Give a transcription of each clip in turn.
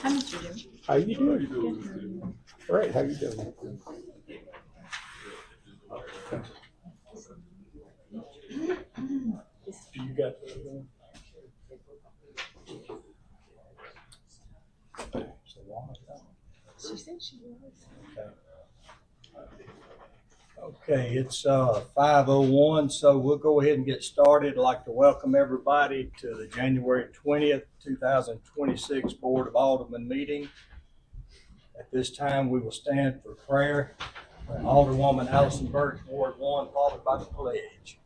How much you doing? How you doing? Great. How you doing? You got the She said she was. Okay, it's 5:01, so we'll go ahead and get started. I'd like to welcome everybody to the January 20th, 2026 Board of Aldermen meeting. At this time, we will stand for prayer. Alderwoman Allison Burke, Ward 1, followed by the pledge.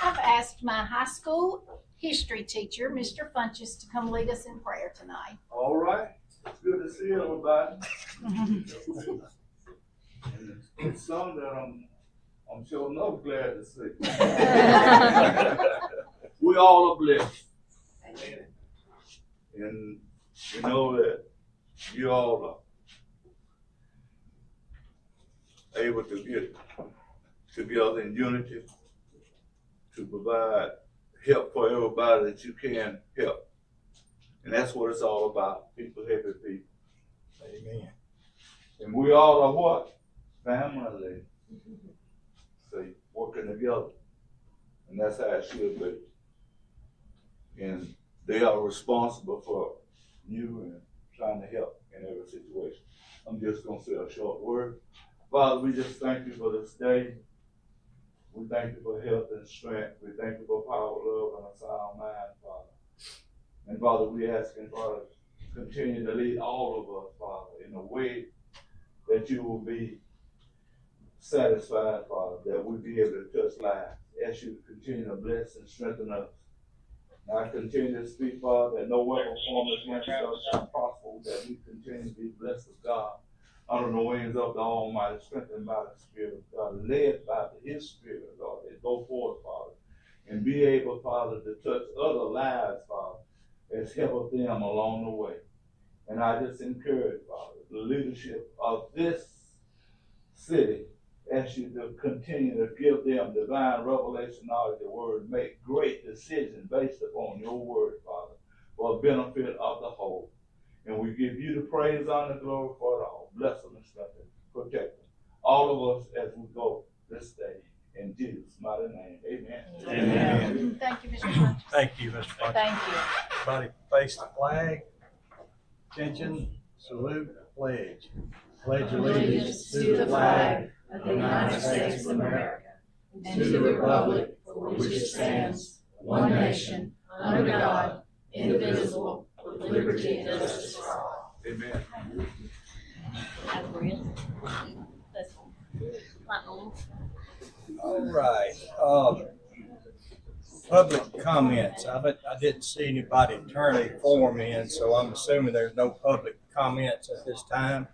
I've asked my high school history teacher, Mr. Funches, to come lead us in prayer tonight. All right, it's good to see everybody. And it's some that I'm sure enough glad to see. We all are blessed. And you know that you all are able to get together in unity to provide help for everybody that you can help. And that's what it's all about, people helping people. Amen. And we all are what? Family. See, working together. And that's how it should be. And they are responsible for you and trying to help in every situation. I'm just going to say a short word. Father, we just thank you for this day. We thank you for health and strength. We thank you for power, love, and a sound mind, Father. And Father, we ask and Father, continue to lead all of us, Father, in a way that you will be satisfied, Father, that we'll be able to touch lives. Ask you to continue to bless and strengthen us. And I continue to speak, Father, that no weapon formed against us shall prosper, that we continue to be blessed of God, under the wings of the Almighty, strengthened by the Spirit of God, led by His Spirit, Lord, and go forth, Father, and be able, Father, to touch other lives, Father, as help them along the way. And I just encourage, Father, the leadership of this city, ask you to continue to give them divine revelation, knowledge of the word, make great decisions based upon your word, Father, for the benefit of the whole. And we give you the praise, honor, glory for it all. Bless them and strengthen them, protect them. All of us as we go this day. In Jesus' mighty name, amen. Amen. Thank you, Mr. Funches. Thank you, Mr. Funches. Thank you. Everybody face the flag. Attention, salute, pledge. Pledge allegiance to the flag of the United States of America and to the republic for which it stands, one nation, under God, indivisible, with liberty and justice for all. Amen. All right. Public comments. I didn't see anybody turn a form in, so I'm assuming there's no public comments at this time.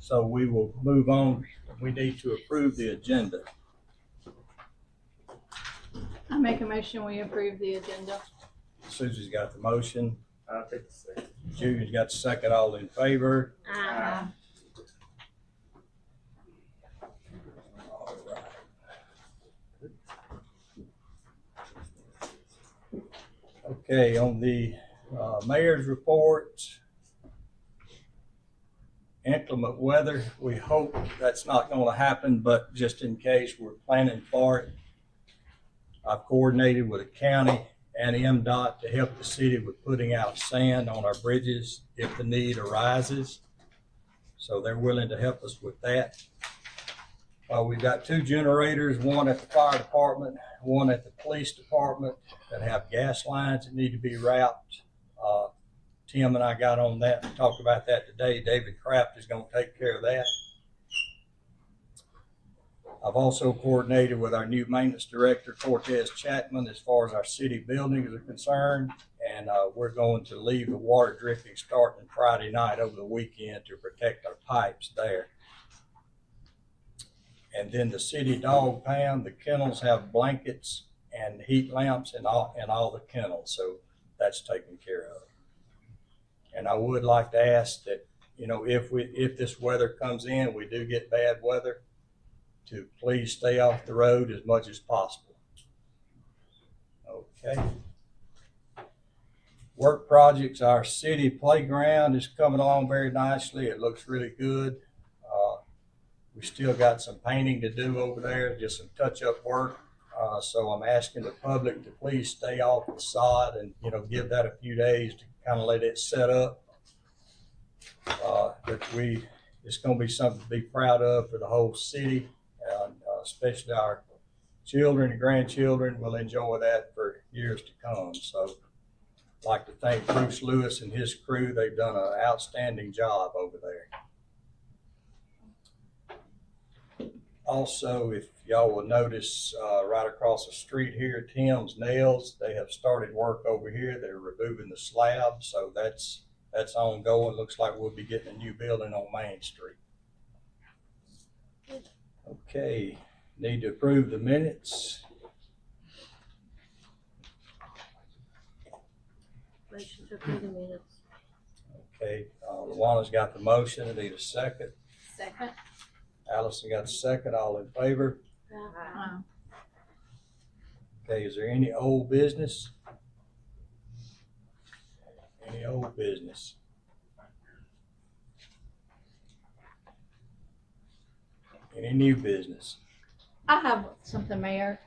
So we will move on. We need to approve the agenda. I make a motion, we approve the agenda. Susie's got the motion. I'll take the second. Judy's got the second. All in favor? Aye. All right. Okay, on the mayor's report, inclement weather, we hope that's not going to happen, but just in case, we're planning for it. I've coordinated with the county and MDOT to help the city with putting out sand on our bridges if the need arises. So they're willing to help us with that. We've got 2 generators, one at the fire department, one at the police department, that have gas lines that need to be wrapped. Tim and I got on that and talked about that today. David Kraft is going to take care of that. I've also coordinated with our new maintenance director, Cortez Chapman, as far as our city buildings are concerned. And we're going to leave the water dripping starting Friday night over the weekend to protect our pipes there. And then the city dog pound, the kennels have blankets and heat lamps in all the kennels. So that's taken care of. And I would like to ask that, if this weather comes in, we do get bad weather, to please stay off the road as much as possible. Okay. Work projects, our city playground is coming along very nicely. It looks really good. We still got some painting to do over there, just some touch-up work. So I'm asking the public to please stay off the sod and, give that a few days to kind of let it set up. But it's going to be something to be proud of for the whole city, and especially our children and grandchildren will enjoy that for years to come. So I'd like to thank Bruce Lewis and his crew. They've done an outstanding job over there. Also, if y'all will notice, right across the street here, Tim's Nails, they have started work over here. They're removing the slab, so that's ongoing. Looks like we'll be getting a new building on Main Street. Okay, need to approve the minutes. Motion to approve the minutes. Okay, Luana's got the motion. I need a second. Second. Allison got the second. All in favor? Okay, is there any old business? Any old business? Any new business? I have something, Mayor.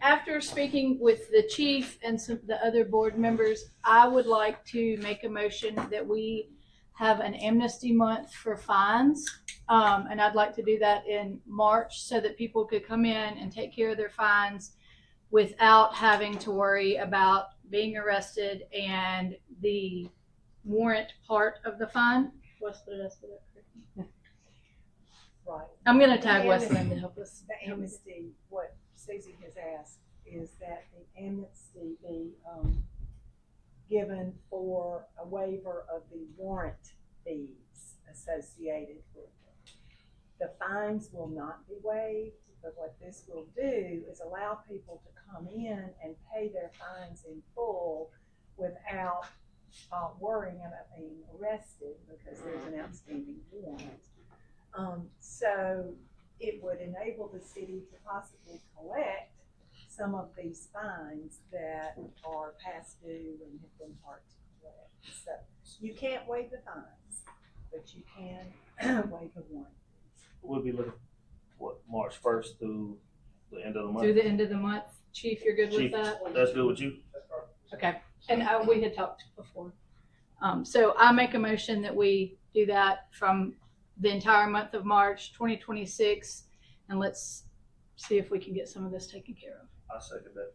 After speaking with the chief and some of the other board members, I would like to make a motion that we have an amnesty month for fines. And I'd like to do that in March so that people could come in and take care of their fines without having to worry about being arrested and the warrant part of the fine. What's the rest of it? Right. I'm going to tag Westland to help us. The amnesty, what Susie has asked is that the amnesty be given for a waiver of the warrant fees associated with it. The fines will not be waived, but what this will do is allow people to come in and pay their fines in full without worrying about being arrested because there's an outstanding warrant. So it would enable the city to possibly collect some of these fines that are past due and have been hard to collect. So you can't waive the fines, but you can waive the warrant. We'll be looking, March 1st through the end of the month? Through the end of the month. Chief, you're good Chief, with that? that's good with you? Okay. And we had talked before. So I make a motion that we do that from the entire month of March 2026, and let's see if we can get some of this taken care of. I second that.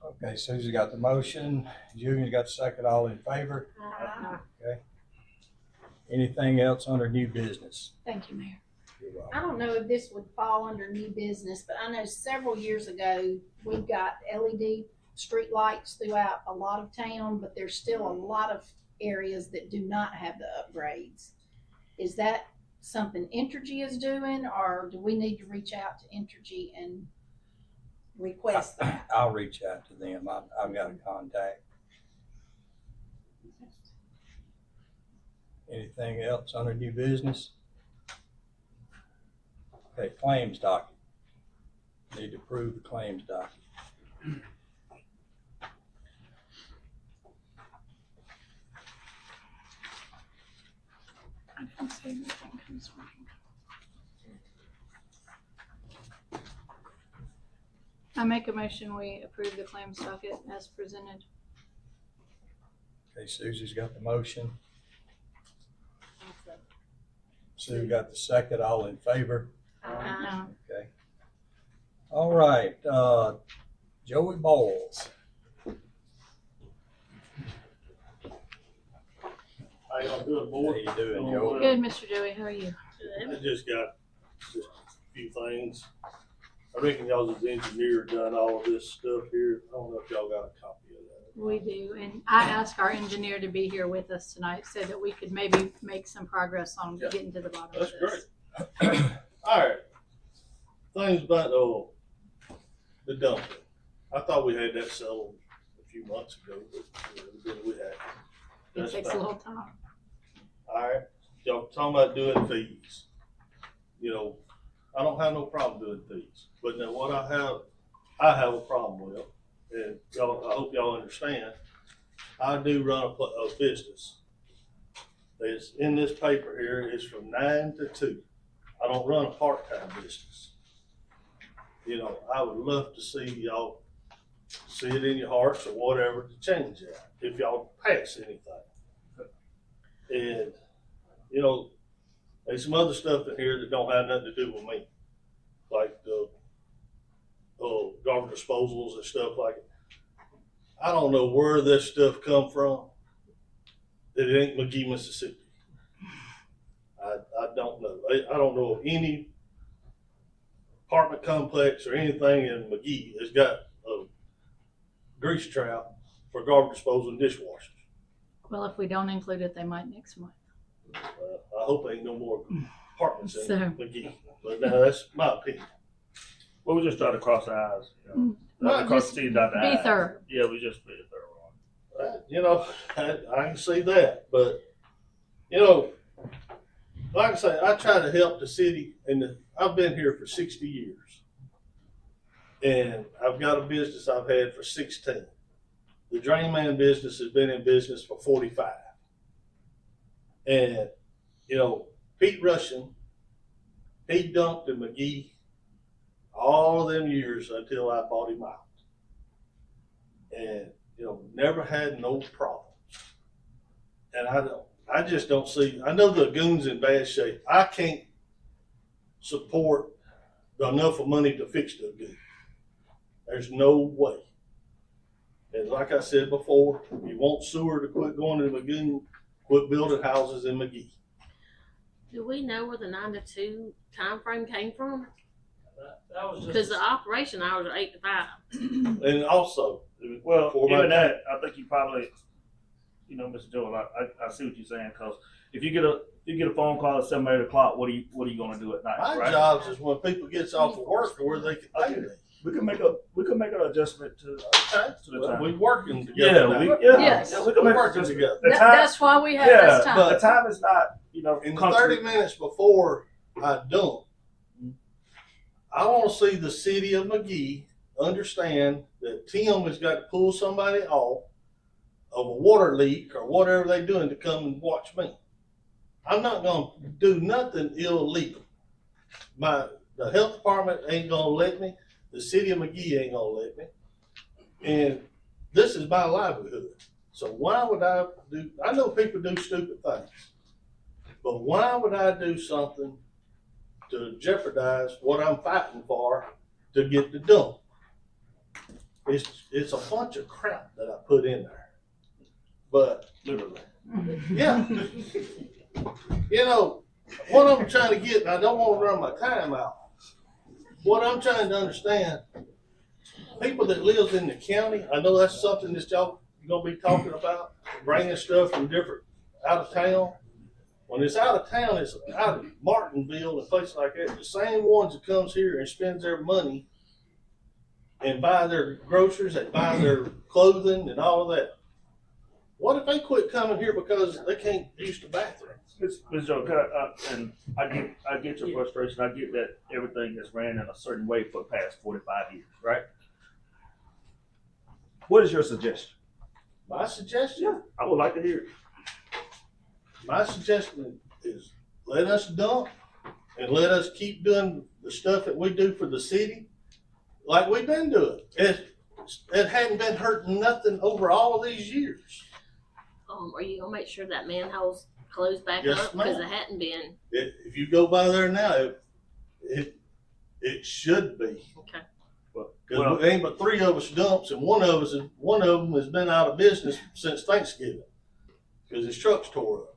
Okay, Susie got the motion. Julian got the second. All in favor? Okay. Anything else under new business? Thank you, Mayor. You're welcome. I don't know if this would fall under new business, but I know several years ago, we got LED street lights throughout a lot of town, but there's still a lot of areas that do not have the upgrades. Is that something Entergy is doing, or do we need to reach out to Entergy and request that? I'll reach out to them. I've got a contact. Anything else under new business? Okay, claims docket. Need to approve the claims docket. I didn't say anything concerning. I make a motion we approve the claims docket as presented. Okay, Susie's got the motion. Sue got the second. All in favor? Okay. All right, Joey Bowles. How y'all doing, How board? you doing, Joey? Good, Mr. Joey. How are you? I just got a few things. I reckon y'all's engineer done all of this stuff here. I don't know if y'all got a copy of that. We do, and I asked our engineer to be here with us tonight so that we could maybe make some progress on Yeah. getting to the bottom That's of this. great. All right. Things about the dumping. I thought we had that settled a few months ago, but we had. It That's takes a fine. little time. All right, y'all talking about doing fees. I don't have no problem doing fees, but now what I have a problem with, and y'all, I hope y'all understand, I do run a business. It's in this paper here, it's from 9 to 2. I don't run a part-time business. You know, I would love to see y'all see it in your hearts or whatever to change that, if y'all pass anything. And, you know, there's some other stuff in here that don't have nothing to do with me, like the garbage disposals and stuff like it. I don't know where this stuff come from. It ain't Magee, Mississippi. I don't know. I don't know of any apartment complex or anything in Magee that's got a grease trap for garbage disposal and dishwashers. Well, if we don't include it, they might next month. I hope there ain't no more apartments in So- Magee. But no, that's my opinion. Well, we just try to cross the eyes, you know. Well, Cross just the T's, dot the be I's. thorough. Yeah, we just be thorough. You know, I can see that, but you know, like I say, I try to help the city, and I've been here for 60 years, and I've got a business I've had for 16. The Drain Man business has been in business for 45, and you know, Pete Russian, he dumped in Magee all of them years until I bought him out, and you know, never had no problems. And I just don't see, I know the lagoon's in bad shape. I can't support enough of money to fix the lagoon. There's no way. And like I said before, if you want sewer to quit going to the lagoon, quit building houses in Magee. Do we know where the 9 to 2 time frame came from? That was Because the operation hours are 8 to 5. And also, well, for my even that, I think you probably, you know, Mr. Joel, I see what you're saying, because if you get a phone call at 7, 8 o'clock, what are you gonna do at night, my right? job is when people gets off of work to where they can pay me. We can make an adjustment to Okay, the well, time. we working together now. Yes. we can We're make an working adjustment. together. The time, That's why we have yeah, this time. but the time is not, you know, In the comfortable. 30 minutes before I dump, I want to see the city of Magee understand that Tim has got to pull somebody off of a water leak or whatever they're doing to come and watch me. I'm not going to do nothing illegal. The health department ain't going to let me. The city of Magee ain't going to let me. And this is my livelihood. So why would I know people do stupid things, but why would I do something to jeopardize what I'm fighting for to get the dump? It's a bunch of crap that I put in there. But Literally. yeah, you know, what I'm trying to get, and I don't want to run my time out. What I'm trying to understand, people that lives in the county, I know that's something that y'all gonna be talking about, bringing stuff from different out of town. When it's out of town, it's out of Martinville and places like that. The same ones that comes here and spends their money and buy their groceries and buy their clothing and all of that. What if they quit coming here because they can't use the bathroom? Ms. Joe, and I get your frustration. I get that everything is ran in a certain way for the past 45 years, right? What is your suggestion? My suggestion, I would like to hear it. my suggestion is let us dump and let us keep doing the stuff that we do for the city like we've been doing. It hadn't been hurting nothing over all of these years. Are you gonna make sure that manhole's closed back Yes, up? Because ma'am. it hadn't been. If you go by there now, it should be. Okay. Because Well- there ain't but 3 of us dumps, and one of them has been out of business since Thanksgiving because his truck's tore up.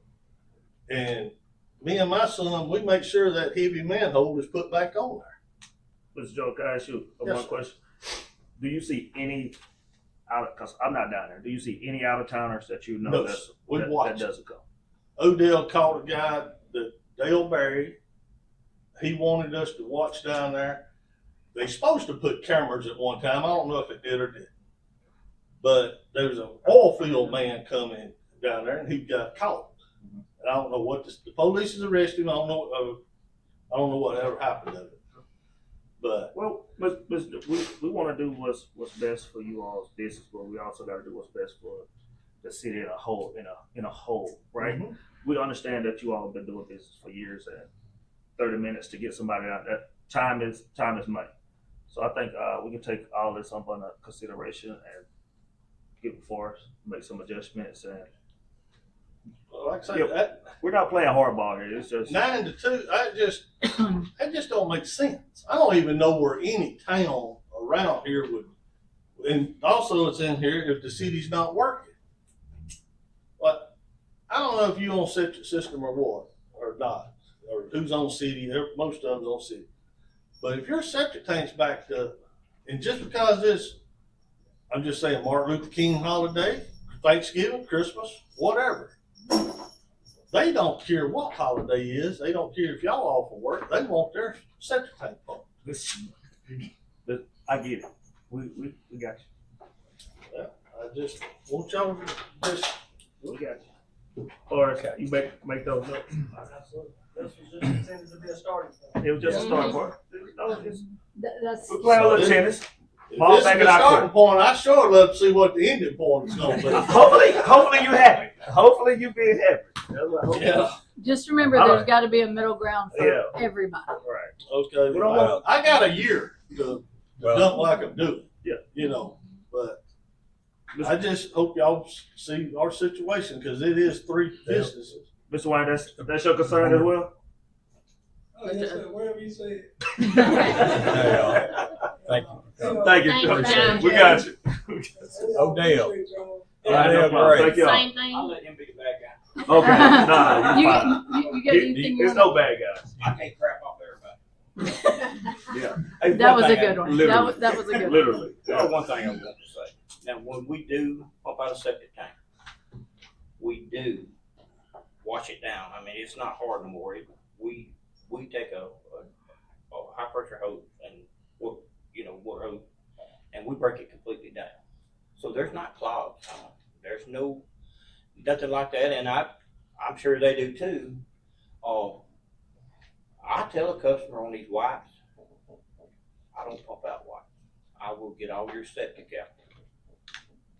And me and my son, we make sure that heavy manhole is put back on there. Mr. Joe, can I ask you Yes, one sir. question? Do you see any because I'm not down there. Do you see any out of towners that you know No, that's, sir. We that watch it. doesn't come? Odell called a guy that Dale Berry. He wanted us to watch down there. They supposed to put cameras at one time. I don't know if it did or didn't. But there was an oil field man coming down there, and he got caught. And I don't know what the police has arrested him. I don't know what ever happened to it. But Well, we want to do what's best for you all's business, but we also got to do what's best for the city in a whole, in a whole, right? Mhm. We understand that you all have been doing business for years, and 30 minutes to get somebody out, that time is money. So I think we can take all this up under consideration and get before us, make some adjustments, and Like I say, Yeah. that we're not playing hardball here. It's just 9 to 2, that just don't make sense. I don't even know where any town around here would, and also it's in here if the city's not working. But I don't know if you on septic system or what, or not, or who's on city, most of them's on city. But if your septic tank's backed up, and just because it's, I'm just saying Martin Luther King holiday, Thanksgiving, Christmas, whatever. They don't care what holiday is. They don't care if y'all off of work. They want their septic tank pumped. I get it. We got you. I just want y'all to just. We got you. Or you make those notes. This was just intended to be a starting point. It was just a start point. That's We're playing a little tennis. If Ball this back is in the our starting court. point, I sure love to see what the ending point is going to be. Hopefully you happy. Hopefully you being happy. That's what I hope. Yeah. just remember, All there's right. got to be a middle ground for Yeah. everybody. Right. Okay. We don't Well, I got a year to Well- dump like I'm doing. Yeah. You know, but I just hope y'all see our situation because it is 3 businesses. Mr. Wayne, that's your concern as well? Oh, yes, sir, whatever you say. Thank you. Thank you. Thank you, John. We got you. Odell. All right, no Odell, problem. great. Thank y'all. Same thing. I'll let him be the bad guy. Okay. Nah, you, you fine. you got anything you There's want? no bad guys. I can't crap off everybody. Yeah. Hey, That one was a thing good one. Literally. That was a good one. Literally. Oh, one thing I want to say. Now, when we do pump out a septic tank, we do wash it down. I mean, it's not hard no more. We take a high pressure hose and water hose, and we break it completely down. So there's not clogs. There's nothing like that, and I'm sure they do too. I tell a customer on these wipes, I don't pump out wipes. I will get all your septic out.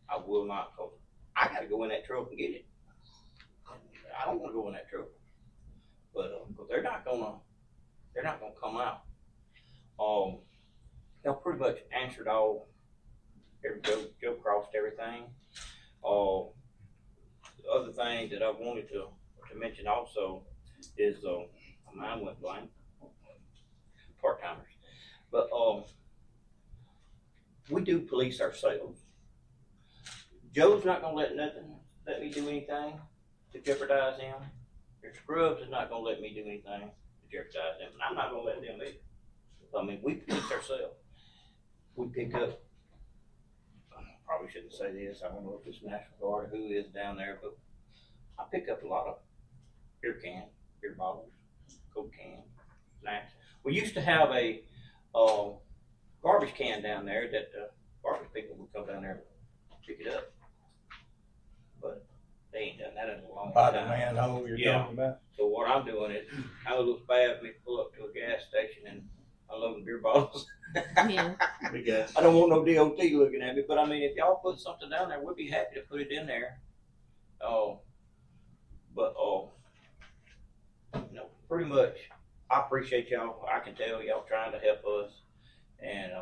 I will not, cause I gotta go in that truck and get it. I don't wanna go in that truck. But they're not gonna come out. Y'all pretty much answered all, Joe crossed everything. The other thing that I wanted to mention also is, mine went blank, part-timers. But, we do police ourselves. Joe's not gonna let me do anything to jeopardize him. Your Scrubs is not gonna let me do anything to jeopardize them, and I'm not gonna let them either. I mean, we police ourselves. We pick up, probably shouldn't say this, I don't know if it's National Guard or who is down there, but I pick up a lot of beer bottles, Coke cans, snacks. We used to have a garbage can down there that garbage people would come down there and pick it up. But they ain't done that in a long By the time. manhole you're Yeah. talking about? So what I'm doing is, I would look bad for me to pull up to a gas station and unloading beer bottles. Yeah. We got you. I don't want no DOT looking at me, but I mean, if y'all put something down there, we'd be happy to put it in there. Pretty much, I appreciate y'all. I can tell y'all trying to help us, and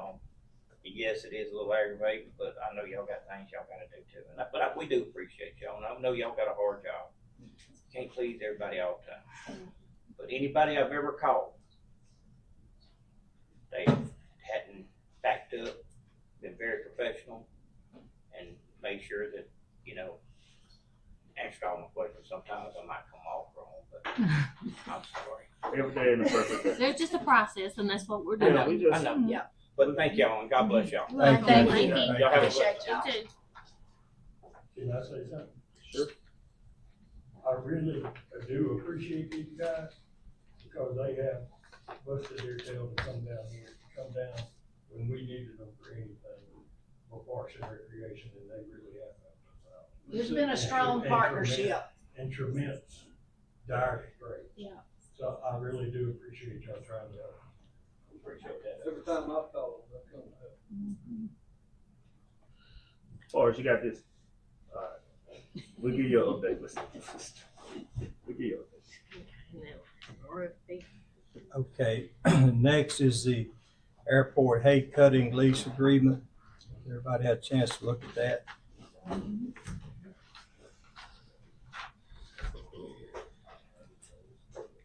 yes, it is a little aggravating, but I know y'all got things y'all gotta do too. But we do appreciate y'all, and I know y'all got a hard job. Can't please everybody all the time. But anybody I've ever called, they hadn't backed up, been very professional, and made sure that, answered all my questions. Sometimes I might come off wrong, but I'm sorry. Every day in the perfect day. There's just a process, and that's what we're I doing. know, we just- I know. Yeah. But thank y'all, and God bless y'all. Thank you. Thank you. Y'all have a Appreciate good y'all. You too. Can I say something? Sure. I really do appreciate these guys because they have busted their tail to come down when we needed them for anything for Parks and Recreation, and they really have helped us out. There's been a strong partnership. And tremendous dire straits. Yeah. So I really do appreciate y'all trying to help. Appreciate that. Every time I've called, I've come to help. Forrest, you got this. We'll give you an update. We'll give you an update. Okay, next is the airport hay cutting lease agreement. Everybody had a chance to look at that.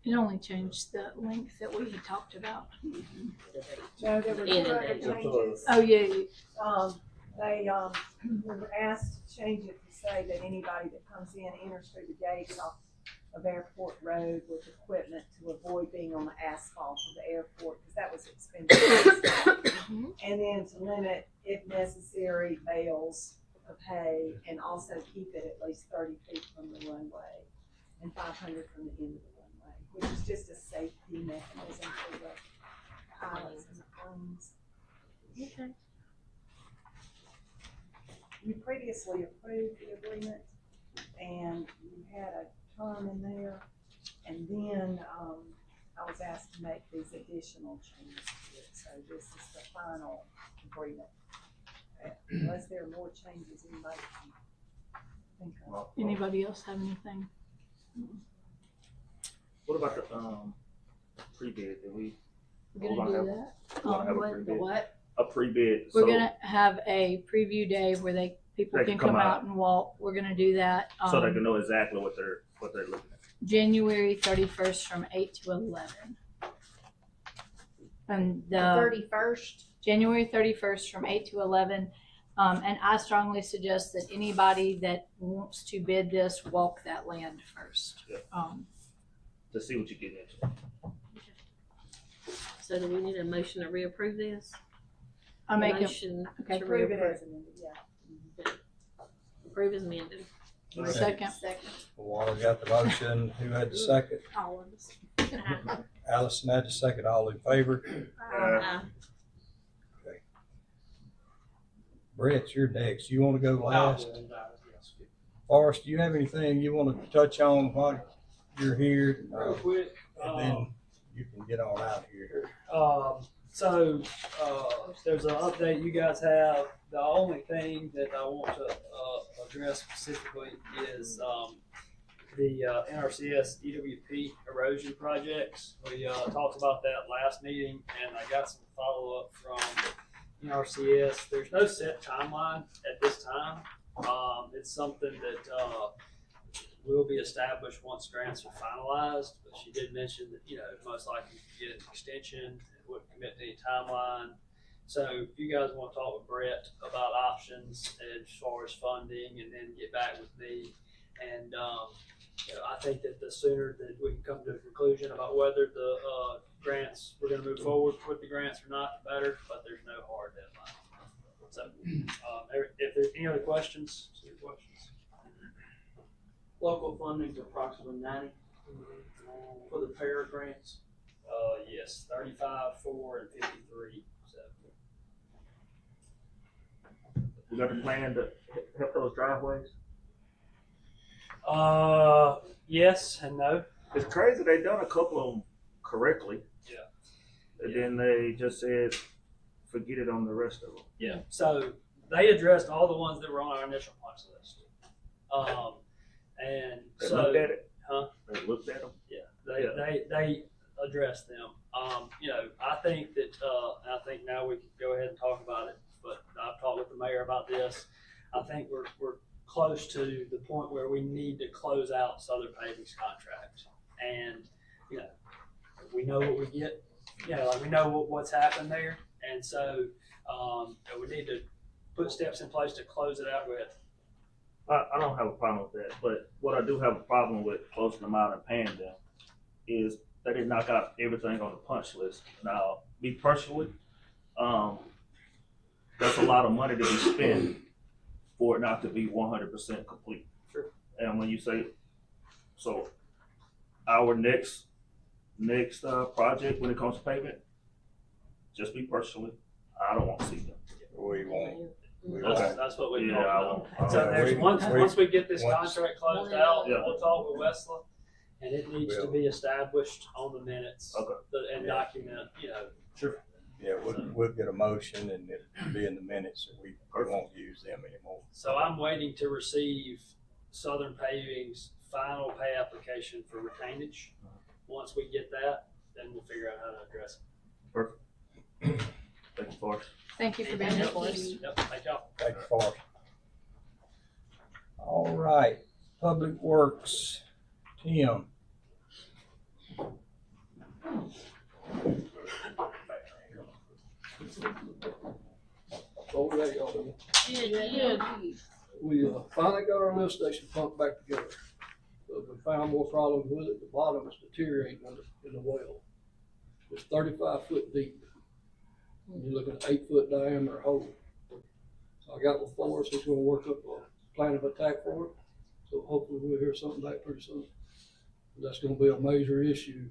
It only changed the length that we had talked about. No, there were two other changes. Oh, yeah. They were asked to change it to say that anybody that comes in enters through the gates off of Airport Road with equipment to avoid being on the asphalt of the airport, because that was expensive. And then to limit, if necessary, bales of hay, and also keep it at least 30 feet from the runway and 500 from the end of the runway, which is just a safety mechanism for the pilots and the planes. Okay. You previously approved the agreement, and you had a term in there, and then, I was asked to make these additional changes to it, so this is the final agreement. Unless there are more changes we might think of. Anybody else have anything? What about the pre-bid? Did we? We're gonna do that. We're gonna have a The pre-bid. what? A pre-bid. We're gonna have a preview day where people They can can come come out out. and walk. We're gonna do that. So they can know exactly what they're looking at. January 31st from 8 to 11. And the 31st. January 31st from 8 to 11. And I strongly suggest that anybody that wants to bid this walk that land first. Yep. To see what you get into. So do we need a motion to reapprove this? I make a Motion okay. to Approve it reapprove. as amended, yeah. Approve as amended. second. Waller got the motion. Who had the second? All of us. Allison had the second. All in favor? Brett, you're next. You want to go last? Forrest, do you have anything you want to touch on while you're here? Real quick, And then you can get on out of here. so there's an update you guys have. The only thing that I want to address specifically is the NRCS EWP erosion projects. We talked about that last meeting, and I got some follow-up from NRCS. There's no set timeline at this time. It's something that will be established once grants are finalized, but she did mention that, most likely you get an extension, it wouldn't commit to any timeline. So if you guys want to talk with Brett about options as far as funding, and then get back with me, and I think that the sooner that we can come to a conclusion about whether the grants, we're going to move forward with the grants or not, the better, but there's no hard deadline. So if there's any other questions, local funding is approximately 90 for the pair grants. Yes, 35, 4, and 53. We got a plan to help those driveways. Yes and no. It's crazy. They done a couple of them correctly. Yeah. And then they just said, forget it on the rest of them. Yeah. So they addressed all the ones that were on our initial punch list. And They so looked at it. Huh? They looked at them. Yeah, they addressed them. I think that, I think now we can go ahead and talk about it, but I've talked with the mayor about this. I think we're close to the point where we need to close out Southern Paving's contract. And, we know what we get, we know what's happened there. And so, we need to put steps in place to close it out with. I don't have a problem with that, but what I do have a problem with closing them out and paying them is they didn't knock out everything on the punch list. Now, me personally, that's a lot of money to be spent for it not to be 100% complete. Sure. And when you say, so our next project when it comes to payment, just me personally, I don't want to see them. We won't. That's what we Yeah, talked I about. won't. So there's once we get this once- contract closed out, Yeah. we'll talk with Westlaw, and it needs to be established on the minutes. Okay. And document, Sure. Yeah, we'll get a motion and it'll be in the minutes and we won't use them anymore. So I'm waiting to receive Southern Paving's final pay application for retainage. Once we get that, then we'll figure out how to address it. Thank you, Forrest. Thank you for being here for us. Yep, thank y'all. Thank you, Forrest. All right, Public Works, Tim. Over there, y'all doing? Good. We finally got our lift station pumped back together. But we found more problems with it. The bottom is deteriorating in the well. It's 35 foot deep. You're looking at 8 foot diameter hole. So I got with Forrest, he's gonna work up a plan of attack for it. So hopefully we'll hear something back pretty soon. That's gonna be a major issue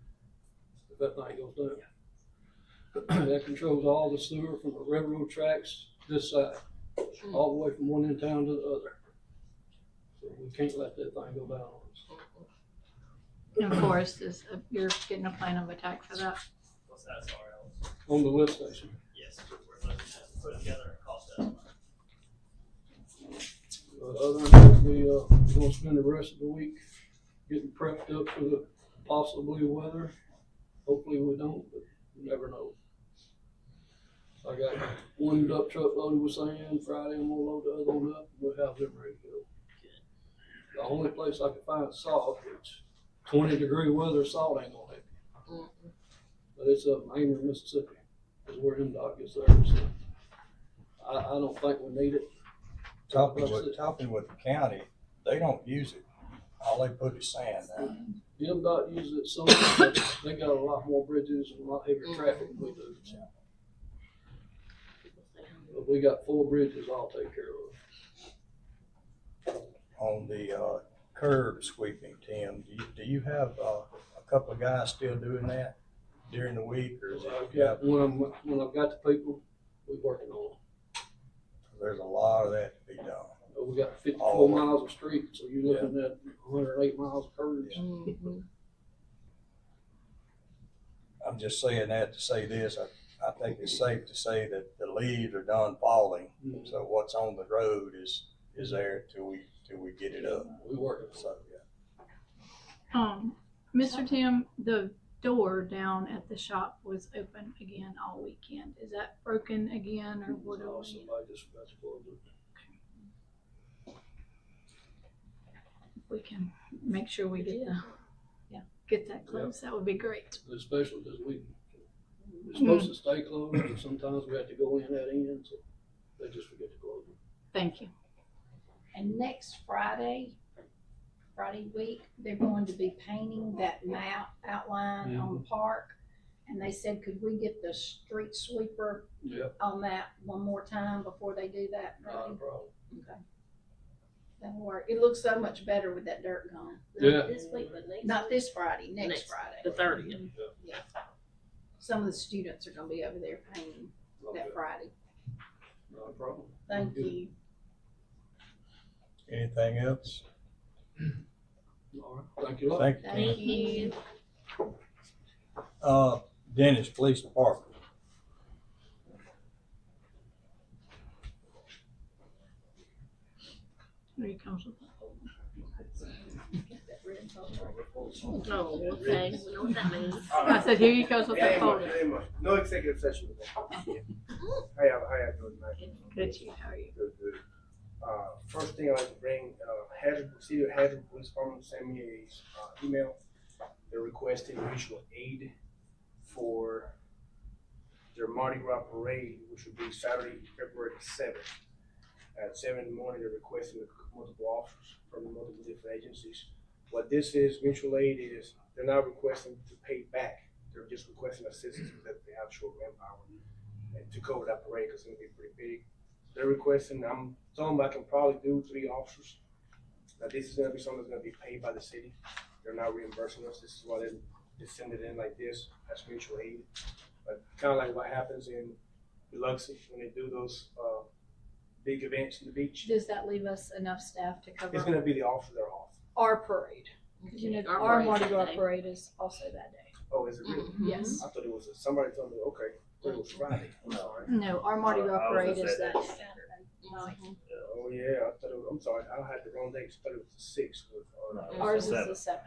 if that thing goes down. That controls all the sewer from the railroad tracks this side, all the way from one end of town to the other. So we can't let that thing go down on us. And Forrest is, you're getting a plan of attack for that. What's that, sorry, Alex? On the lift station. Yes, we're looking at putting together a cost estimate. Other than that, we're gonna spend the rest of the week getting prepped up for the possibly weather. Hopefully we don't, but you never know. I got one dump truck loaded with sand. Friday I'm gonna load the other one up, and we'll have them ready to go. The only place I can find salt, it's 20-degree weather, salt ain't gonna help you. But it's up in Amory, Mississippi, is where MDOT gets theirs. So I don't think we need it. Talking with the county, they don't use it. All they put is sand down. MDOT uses it so much, but they got a lot more bridges and a lot heavier traffic than we do. So. But we got 4 bridges all taken care of. On the curb sweeping, Tim, do you have a couple of guys still doing that during the week, or is it? Yeah, when I've got the people, we're working on them. There's a lot of that to be done. We got 54 miles of street, so you're looking at 108 miles of curbs. Yeah. I'm just saying that to say this. I think it's safe to say that the leaves are done falling. Mhm. So what's on the road is there till we get it up. We working. So yeah. Mr. Tim, the door down at the shop was open again all weekend. Is that broken again, or what are we? Somebody just forgot to close it. We can make sure we get that closed. That would be great. Especially this week. It's supposed to stay closed, but sometimes we have to go in that end, so they just forget to close it. Thank you. And next Friday week, they're going to be painting that map outline on the park. And they said, could we get the street sweeper Yep. on that one more time before they do that? Not a Friday? problem. Okay. That'll work. It looks so much better with that dirt gone. Yeah. This week, but next. Not this Friday, next Next. Friday. The 30th. Yeah. Some of the students are gonna be over there painting Okay. that Friday. Not a problem. Thank Good. you. Anything else? All right. Thank you. a lot. Thank you. Thank you. Dennis Police Department. Here he comes with that. Oh, okay, we know what that means. I said, here he goes with that folder. No executive session today. How y'all doing tonight? Good, you, how are you? Good, good. First thing I'd like to bring, City of Hazard Police Department sent me a email. They're requesting mutual aid for their Mardi Gras parade, which will be Saturday, February 7th. At 7 in the morning, they're requesting multiple officers from multiple different agencies. What this is, mutual aid is, they're not requesting to pay back. They're just requesting assistance because they have short manpower and to cover that parade because it's gonna be pretty big. They're requesting, I'm telling them I can probably do 3 officers. Now this is gonna be something that's gonna be paid by the city. They're not reimbursing us. This is why they send it in like this, as mutual aid. But kind of like what happens in Biloxi when they do those big events in the beach. Does that leave us enough staff to It's cover gonna be the officers that are off. our parade? 'Cause you know, our Mardi Gras parade is also that day. Oh, is it really? Yes. I thought it was, somebody told me, okay, it was Friday. I'm sorry. No, our Mardi Gras I was parade gonna is say that that. Saturday night. Oh, yeah, I thought it was, I'm sorry, I had the wrong date, I thought it was the 6th. Ours is the 7th.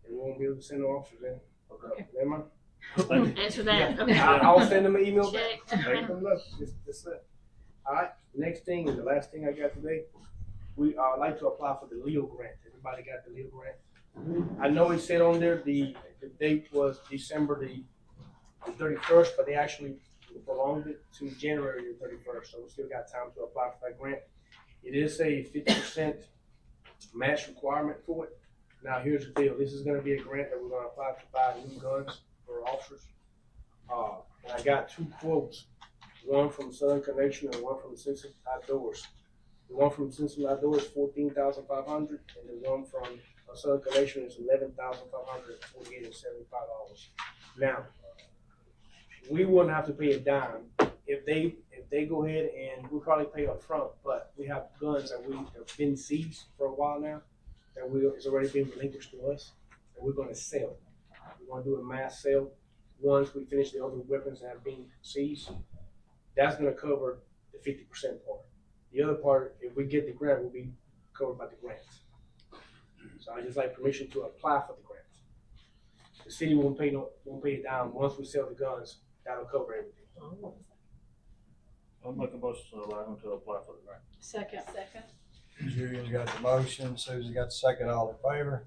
They won't be able to send no officers in. Okay. Never mind. Answer that. I'll send them an email back. Check. Make them look, just that. All right, next thing, and the last thing I got today, we like to apply for the Leo grant. Everybody got the Leo grant? I know it said on there, the date was December the 31st, but they actually prolonged it to January the 31st, so we still got time to apply for that grant. It is a 50% match requirement for it. Now, here's the deal. This is gonna be a grant that we're gonna apply to buy new guns for officers. And I got 2 quotes, one from Southern Connection and one from Simpson Outdoors. The one from Simpson Outdoors is $14,500, and the one from Southern Connection is $11,548.75. Now, we wouldn't have to pay a dime if they go ahead, and we'll probably pay up front, but we have guns that we have been seized for a while now, that it's already been relinquished to us, and we're gonna sell. We're gonna do a mass sale once we finish the other weapons that have been seized. That's gonna cover the 50% part. The other part, if we get the grant, will be covered by the grants. So I just like permission to apply for the grants. The city won't pay it down. Once we sell the guns, that'll cover everything. I'll make a motion to allow him to apply for the grant. Second. Julian's got the motion, Susie got the second, all in favor?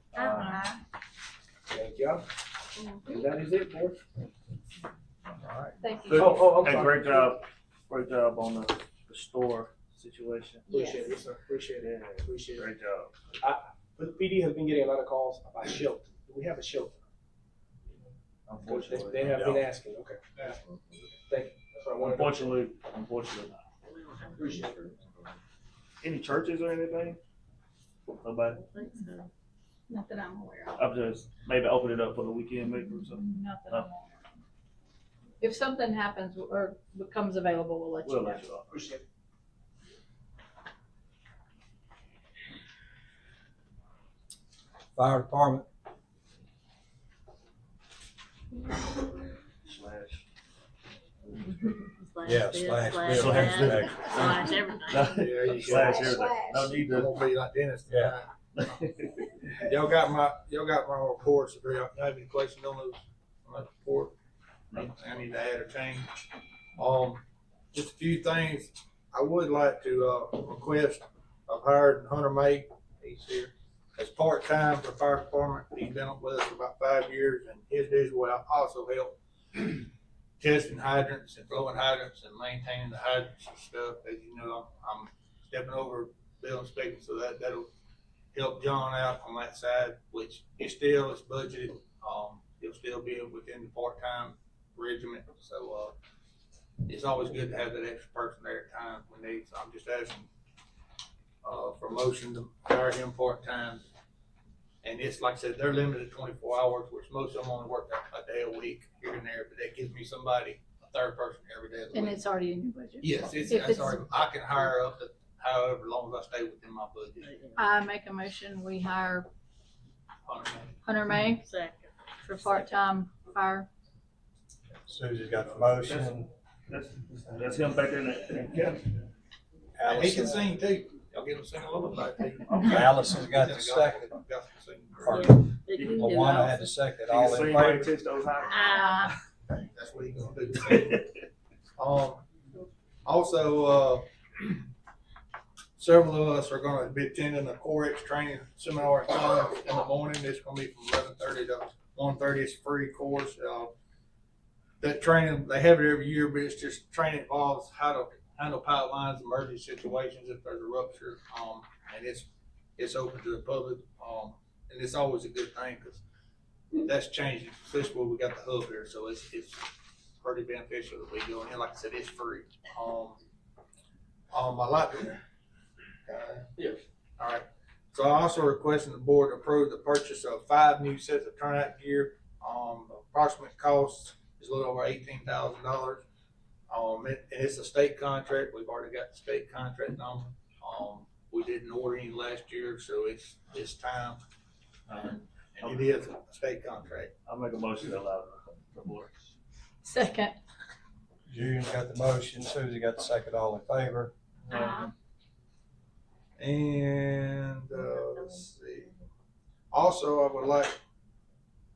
Thank y'all. And that is it, board. All right. Thank you. Good. I'm Hey, sorry. great job on the store situation. Appreciate it, sir. Appreciate it. Appreciate it. Great job. But PD has been getting a lot of calls about shelter. Do we have a shelter? Unfortunately, They have been asking. Okay. Thank you. That's what I wanted. unfortunately not. Appreciate it. Any churches or anything? Nobody? Not that I'm aware of. I'll just maybe open it up for the weekend, maybe or something. Not that I'm aware of. If something happens or becomes available, we'll let you We'll know. let you know. Appreciate it. Fire department, yeah, slash bill. Slash everything. There you go. Slash everything. No need I'm to. gonna be like Dennis. Yeah. Y'all got my reports. If you have any questions on those, on that report, I need to add or change. Just a few things. I would like to, request, I've hired Hunter May, he's here, as part-time for fire department. He's been with us for about 5 years, and his duties will also help testing hydrants and blowing hydrants and maintaining the hydrants and stuff. As you know, I'm stepping over bill inspecting, so that'll help John out on that side, which is budgeted. He'll still be within the part-time regiment, so it's always good to have that extra person there at times when needs. So I'm just asking for motion to hire him part-time. And it's like I said, they're limited to 24 hours, which most of them only work a day a week here and there, but that gives me somebody, a third person every day of the And week. it's already in your budget. Yes, If that's already, I can hire up to however long as I stay within my budget. I make a motion, we hire Hunter Hunter May Second. for part-time fire. Susie's got the motion, That's him back in the county. May. He can Allison, sing too. Y'all get him to sing a little bit too. Allison's got the second, Got to sing. or They can do Luana had it. the second, You all can in see my favor? text those high. That's what he gonna do. Also, several of us are gonna be attending the Corex training seminar in the morning. It's gonna be from 11:30 to 1:30. It's a free course. That training, they have it every year, but it's just training involves how to handle pipelines, emergency situations if there's a rupture. And it's open to the public. And it's always a good thing because that's changing, especially where we got the hub here. So it's pretty beneficial that we go in. Like I said, it's free. I like it. Yes. All right. So I also requesting the board approve the purchase of 5 new sets of turnout gear. Approximate cost is a little over $18,000. And it's a state contract. We've already got the state contract number. We didn't order any last year, so it's time. And it is a state contract. I'll make a motion to allow the board. Second. Julian's got the motion, Susie got the second, all in favor? And, let's see. Also, I would like,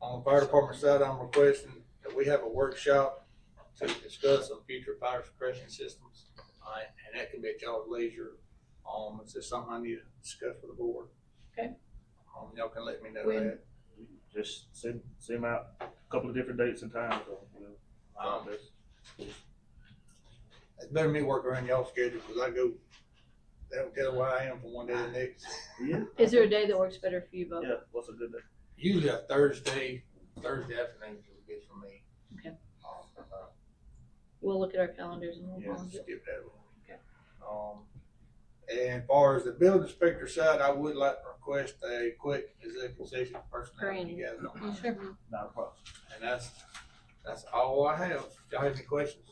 on the fire department side, I'm requesting that we have a workshop to discuss some future fire suppression systems. And that can be at y'all's leisure. It's just something I need to discuss with the board. Okay. Y'all can let me know When? that. Just send them out a couple of different dates and times. It's better than me work around y'all's schedule, because I go, they don't tell where I am from one day to the next. Yeah. Is there a day that works better for you both? Yeah. What's a good day? Usually a Thursday afternoon is good for me. Okay. We'll look at our calendars and we'll Yeah, find it. skip that one. Okay. And as far as the building inspector side, I would like to request a quick executive session for personnel. if You guys don't mind. Sure. Not a problem. And that's all I have. If y'all have any questions?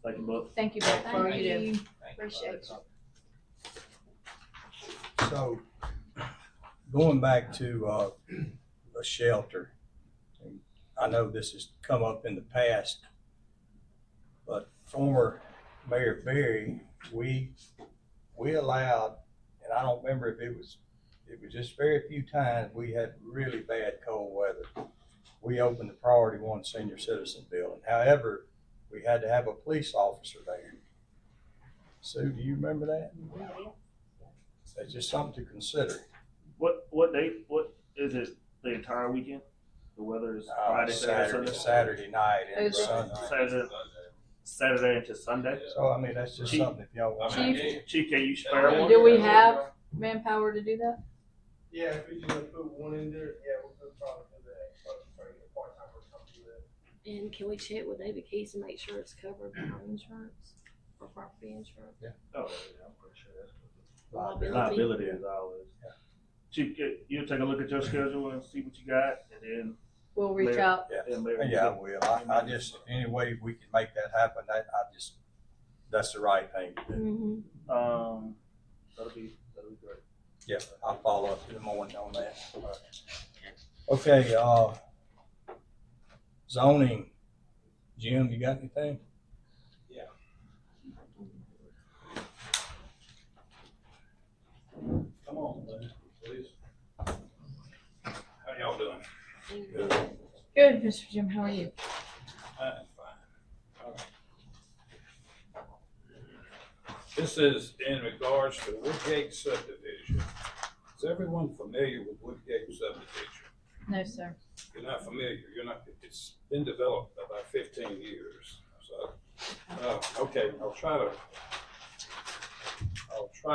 Thank you, Buck. Thank you both. Thank you. Thank you. Appreciate it. So, going back to a shelter, I know this has come up in the past, but former Mayor Berry, we allowed, and I don't remember if it was just very few times we had really bad cold weather. We opened the Priority 1 Senior Citizen Building. However, we had to have a police officer there. Sue, do you remember that? That's just something to consider. What date? What is it? The entire weekend? The weather is Friday, Saturday, Saturday night and Is it? Sunday. Saturday into Sunday. So, I mean, that's just something if y'all want. Chief, can you spare one? Do we have manpower to do that? Yeah, if we just put one in there, yeah, we'll probably do that. Try to get a part-timer to come do that. And can we check with David Keys and make sure it's covered by insurance or property insurance? Oh, yeah, I'm pretty sure that's Liability. liability is always. Yeah. Chief, you'll take a look at your schedule and see what you got, and then We'll reach Mayor. out. Yeah, I will. I just, any way we can make that happen, that's the right thing to do. Mm-hmm. that'll be great. Yeah, I'll follow up in the morning on that. Okay, zoning. Jim, you got anything? Yeah. Come on, Lynn, please. How y'all doing? Good, Mr. Jim. How are you? I'm fine. All right. This is in regards to Woodgate subdivision. Is everyone familiar with Woodgate subdivision? No, sir. You're not familiar. It's been developed about 15 years. So, okay, I'll try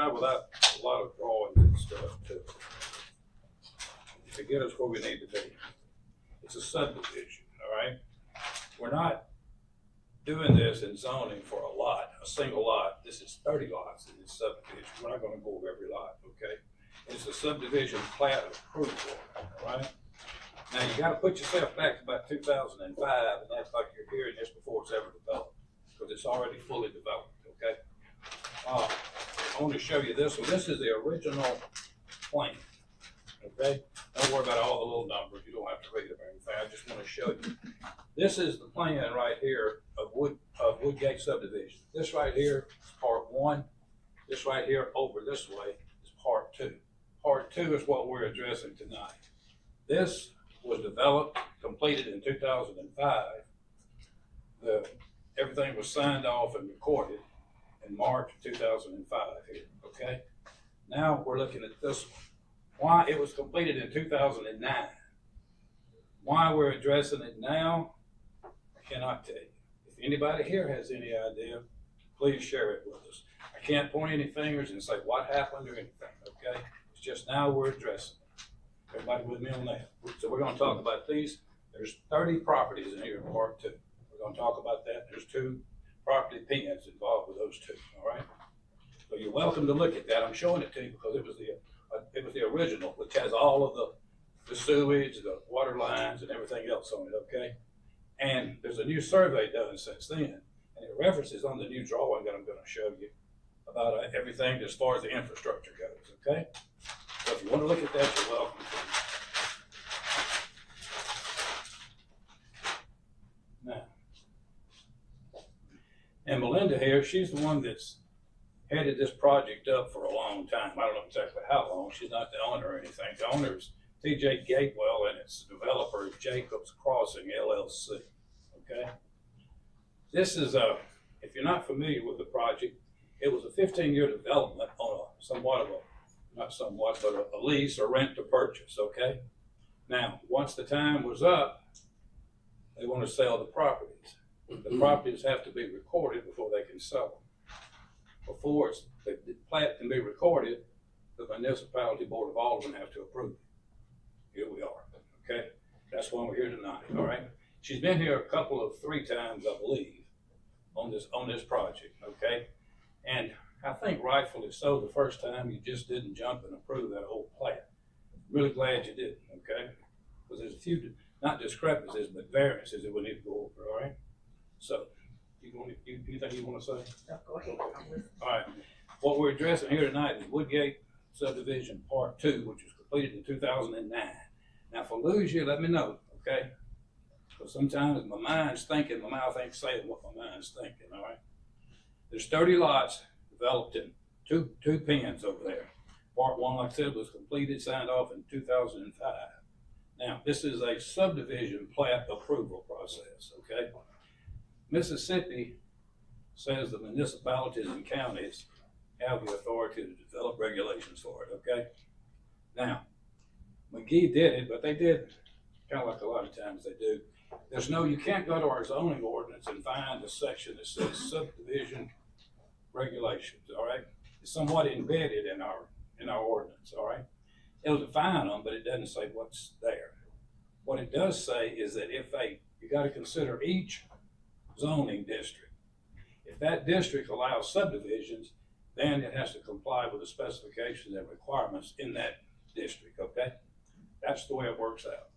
without a lot of drawings and stuff to get us where we need to be. It's a subdivision, all right? We're not doing this in zoning for a single lot. This is 30 lots in this subdivision. We're not gonna go over every lot, okay? It's a subdivision plat approval, all right? Now, you gotta put yourself back to about 2005 and act like you're hearing this before it's ever developed, because it's already fully developed, okay? I want to show you this one. This is the original plan, okay? Don't worry about all the little numbers. You don't have to read it or anything. I just want to show you. This is the plan right here of Woodgate subdivision. This right here is part 1. This right here over this way is part 2. Part 2 is what we're addressing tonight. This was developed, completed in 2005. Everything was signed off and recorded in March of 2005 here, okay? Now we're looking at this one. Why it was completed in 2009. Why we're addressing it now, I cannot tell you. If anybody here has any idea, please share it with us. I can't point any fingers and say what happened or anything, okay? It's just now we're addressing it. Everybody with me on that? So we're gonna talk about these. There's 30 properties in here in part 2. We're gonna talk about that. There's 2 property pins involved with those 2, all right? So you're welcome to look at that. I'm showing it to you because it was the original, which has all of the sewage, the water lines, and everything else on it, okay? And there's a new survey done since then, and it references on the new drawing that I'm gonna show you about everything as far as the infrastructure goes, okay? So if you wanna look at that, you're welcome to. Now, and Melinda here, she's the one that's headed this project up for a long time. I don't know exactly how long. She's not the owner or anything. The owner is T.J. Gatewell, and its developer is Jacobs Crossing LLC. Okay? This is if you're not familiar with the project, it was a 15-year development on a lease or rent to purchase, okay? Now, once the time was up, they want to sell the properties. The properties have to be recorded before they can sell them. Before the plat can be recorded, the municipality board of aldermen have to approve it. Here we are, okay? That's why we're here tonight, all right? She's been here three times, I believe, on this project, okay? And I think rightfully so, the first time you just didn't jump and approve that whole plat. Really glad you didn't, okay? Because there's a few, not discrepancies, but variances that we need to go over, all right? So, anything you want to say? No, go ahead. All right. What we're addressing here tonight is Woodgate Subdivision Part 2, which was completed in 2009. Now, if I lose you, let me know, okay? Because sometimes my mind's thinking, my mouth ain't saying what my mind's thinking, all right? There's 30 lots developed in two pens over there. Part 1, like I said, was completed, signed off in 2005. Now, this is a subdivision plat approval process, okay? Mississippi says the municipalities and counties have the authority to develop regulations for it, okay? Now, Magee did it, but they did kind of like a lot of times they do. You can't go to our zoning ordinance and find a section that says subdivision regulations, all right? It's somewhat embedded in our ordinance, all right? It'll define them, but it doesn't say what's there. What it does say is that you got to consider each zoning district. If that district allows subdivisions, then it has to comply with the specifications and requirements in that district, okay? That's the way it works out.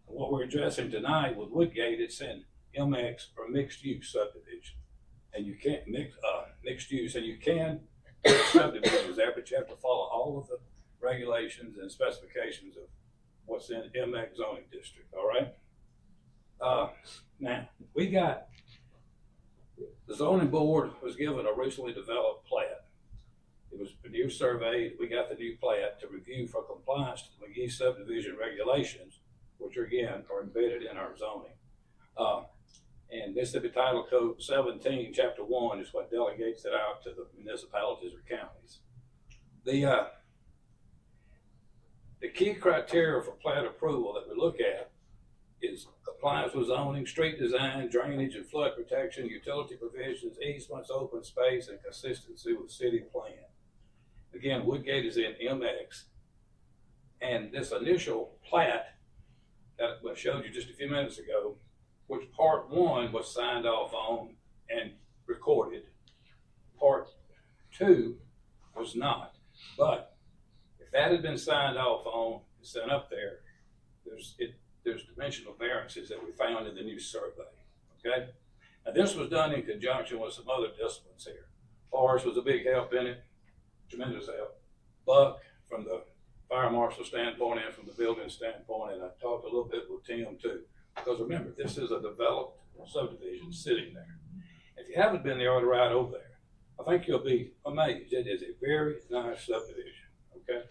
And what we're addressing tonight with Woodgate, it's in MX or mixed use subdivision. And you can't mixed use, and you can put subdivisions there, but you have to follow all of the regulations and specifications of what's in MX zoning district, all right? Now, the zoning board was given a recently developed plat. It was a new survey. We got the new plat to review for compliance to the Magee subdivision regulations, which again are embedded in our zoning. And Mississippi Title Code 17, Chapter 1 is what delegates it out to the municipalities or counties. The key criteria for plat approval that we look at is compliance with zoning, street design, drainage and flood protection, utility provisions, easements, open space, and consistency with city plan. Again, Woodgate is in MX, and this initial plat that I showed you just a few minutes ago, which Part 1 was signed off on and recorded, Part 2 was not. But if that had been signed off on and sent up there, there's dimensional variances that we found in the new survey, okay? Now this was done in conjunction with some other disciplines here. Forrest was a big help in it, tremendous help. Buck from the fire marshal standpoint and from the building standpoint, and I talked a little bit with Tim too. Because remember, this is a developed subdivision sitting there. If you haven't been there, or ride over there, I think you'll be amazed. It is a very nice subdivision, okay?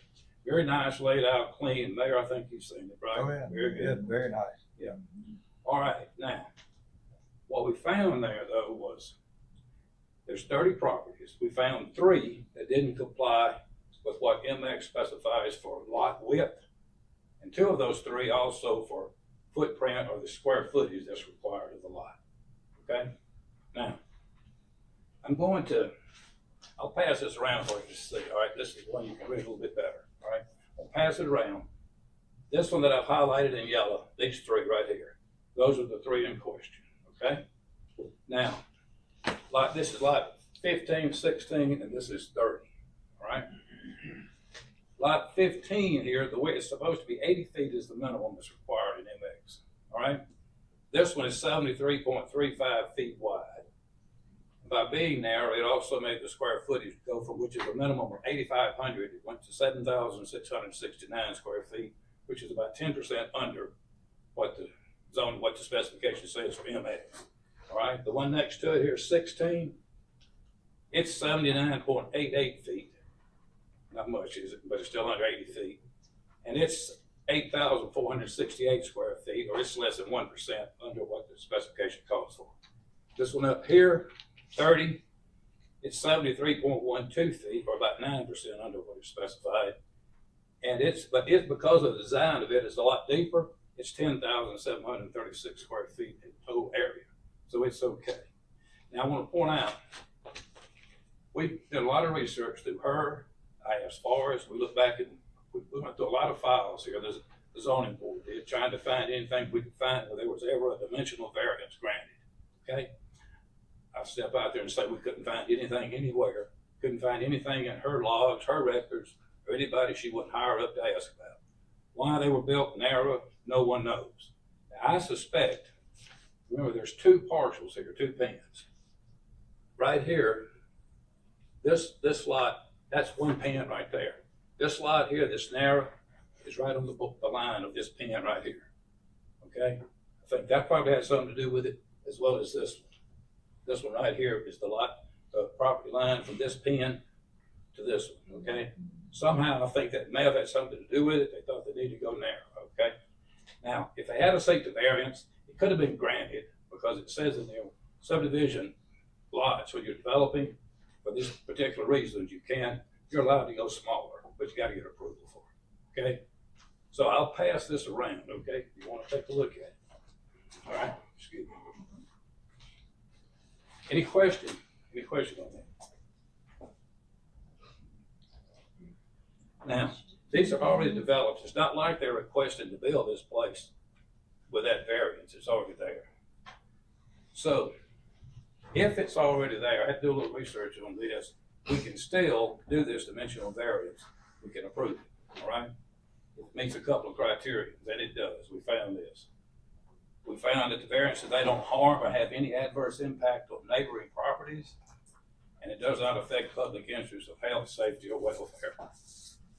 Very nice, laid out, clean. Mayor, I think you've seen it, right? Oh, yeah. Very good. Yeah, very nice. Yeah. All right, now, what we found there, though, was there's 30 properties. We found 3 that didn't comply with what MX specifies for lot width. And 2 of those 3 also for footprint or the square footage that's required of the lot, okay? Now, I'll pass this around for you to see, all right? This is one you can read a little bit better, all right? I'll pass it around. This one that I've highlighted in yellow, these 3 right here, those are the 3 in question, okay? Now, this is lot 15, 16, and this is 30, all right? Lot 15 here, the way it's supposed to be 80 feet is the minimum that's required in MX, all right? This one is 73.35 feet wide. By being narrow, it also made the square footage go from, which is a minimum of 8,500, it went to 7,669 square feet, which is about 10% under what the specification says for MX, all right? The one next to it here is 16. It's 79.88 feet. Not much, is it? But it's still under 80 feet. And it's 8,468 square feet, or it's less than 1% under what the specification calls for. This one up here, 30, it's 73.12 feet, or about 9% under what is specified. And it's because of the design of it, it's a lot deeper. It's 10,736 square feet in total area. So it's okay. Now I want to point out, we did a lot of research through her. I asked Forrest, we looked back and we went through a lot of files here. There's the zoning board did, trying to find anything we could find where there was ever a dimensional variance granted. Okay? I step out there and say we couldn't find anything anywhere. Couldn't find anything in her logs, her records, or anybody she wouldn't hire up to ask about. Why they were built narrow, no one knows. Now, I suspect, remember there's two parcels here, two pins. Right here, this lot, that's one pin right there. This lot here, this narrow, is right on the line of this pin right here. Okay? I think that probably has something to do with it, as well as this one. This one right here is the lot, the property line from this pin to this one, okay? Somehow I think that may have had something to do with it. They thought they needed to go narrow, okay? Now, if they had a seek the variance, it could have been granted because it says in their subdivision lots when you're developing for these particular reasons, you're allowed to go smaller, but you got to get approval for it, okay? So I'll pass this around, okay? If you want to take a look at it. All right, excuse me. Any question? Any question on that? Now, these are already developed. It's not like they're requesting to build this place with that variance. It's already there. So, if it's already there, I had to do a little research on this. We can still do this dimensional variance. We can approve it, all right? It meets a couple of criteria, and it does. We found this. We found that the variances, they don't harm or have any adverse impact on neighboring properties, and it does not affect public interests of health, safety, or welfare.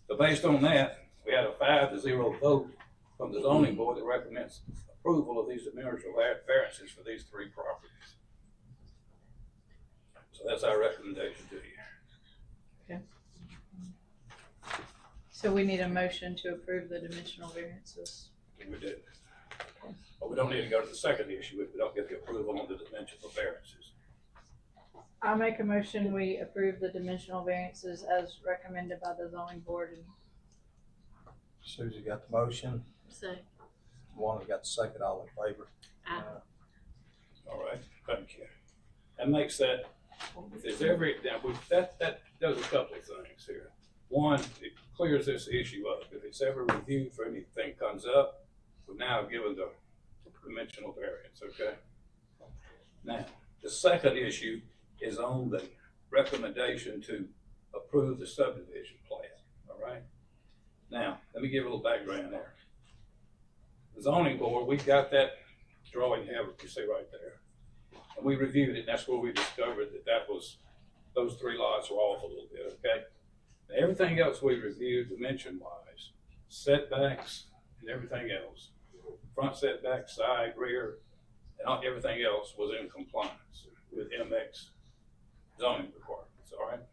So based on that, we had a 5-0 vote from the zoning board that recommends approval of these dimensional variances for these three properties. So that's our recommendation to you. Okay. So we need a motion to approve the dimensional variances. We did. But we don't need to go to the second issue if we don't get the approval on the dimensional variances. I'll make a motion, we approve the dimensional variances as recommended by the zoning board. Susie got the motion. So. One got the second, all in favor. All right, thank you. That makes that, if there's that does a couple of things here. One, it clears this issue up. If it's ever reviewed for anything comes up, we're now given the dimensional variance, okay? Now, the second issue is on the recommendation to approve the subdivision plan, all right? Now, let me give a little background there. The zoning board, we got that drawing here, you see right there. And we reviewed it, and that's where we discovered that those three lots were off a little bit, okay? Now, everything else we reviewed dimension-wise, setbacks and everything else, front setback, side, rear, and everything else was in compliance with MX zoning requirements, all right?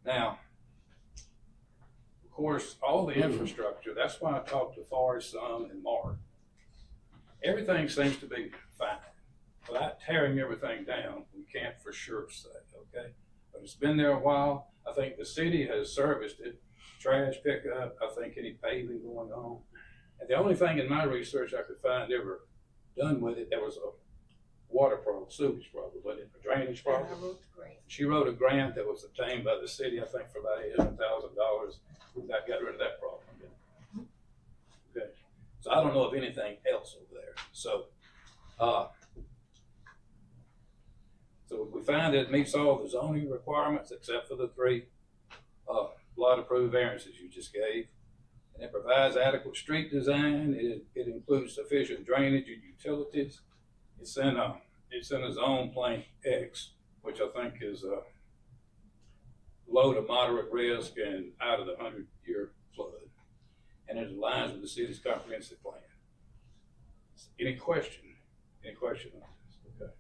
Now, of course, all the infrastructure, that's why I talked to Forrest, Son, and Mark. Everything seems to be fine. Without tearing everything down, we can't for sure say, okay? But it's been there a while. I think the city has serviced it, trash pickup, I think any paving going on. And the only thing in my research I could find ever done with it, there was a water problem, sewage problem, wasn't it, a drainage problem? She wrote a grant that was obtained by the city, I think for about $800,000. That got rid of that problem. Okay. So I don't know of anything else over there. So we find that it meets all the zoning requirements except for the three lot approved variances you just gave. And it provides adequate street design. It includes sufficient drainage and utilities. It's in a zone plan X, which I think is low to moderate risk and out of the 100-year flood. And it aligns with the city's comprehensive plan. Any question? Any question on this? Okay.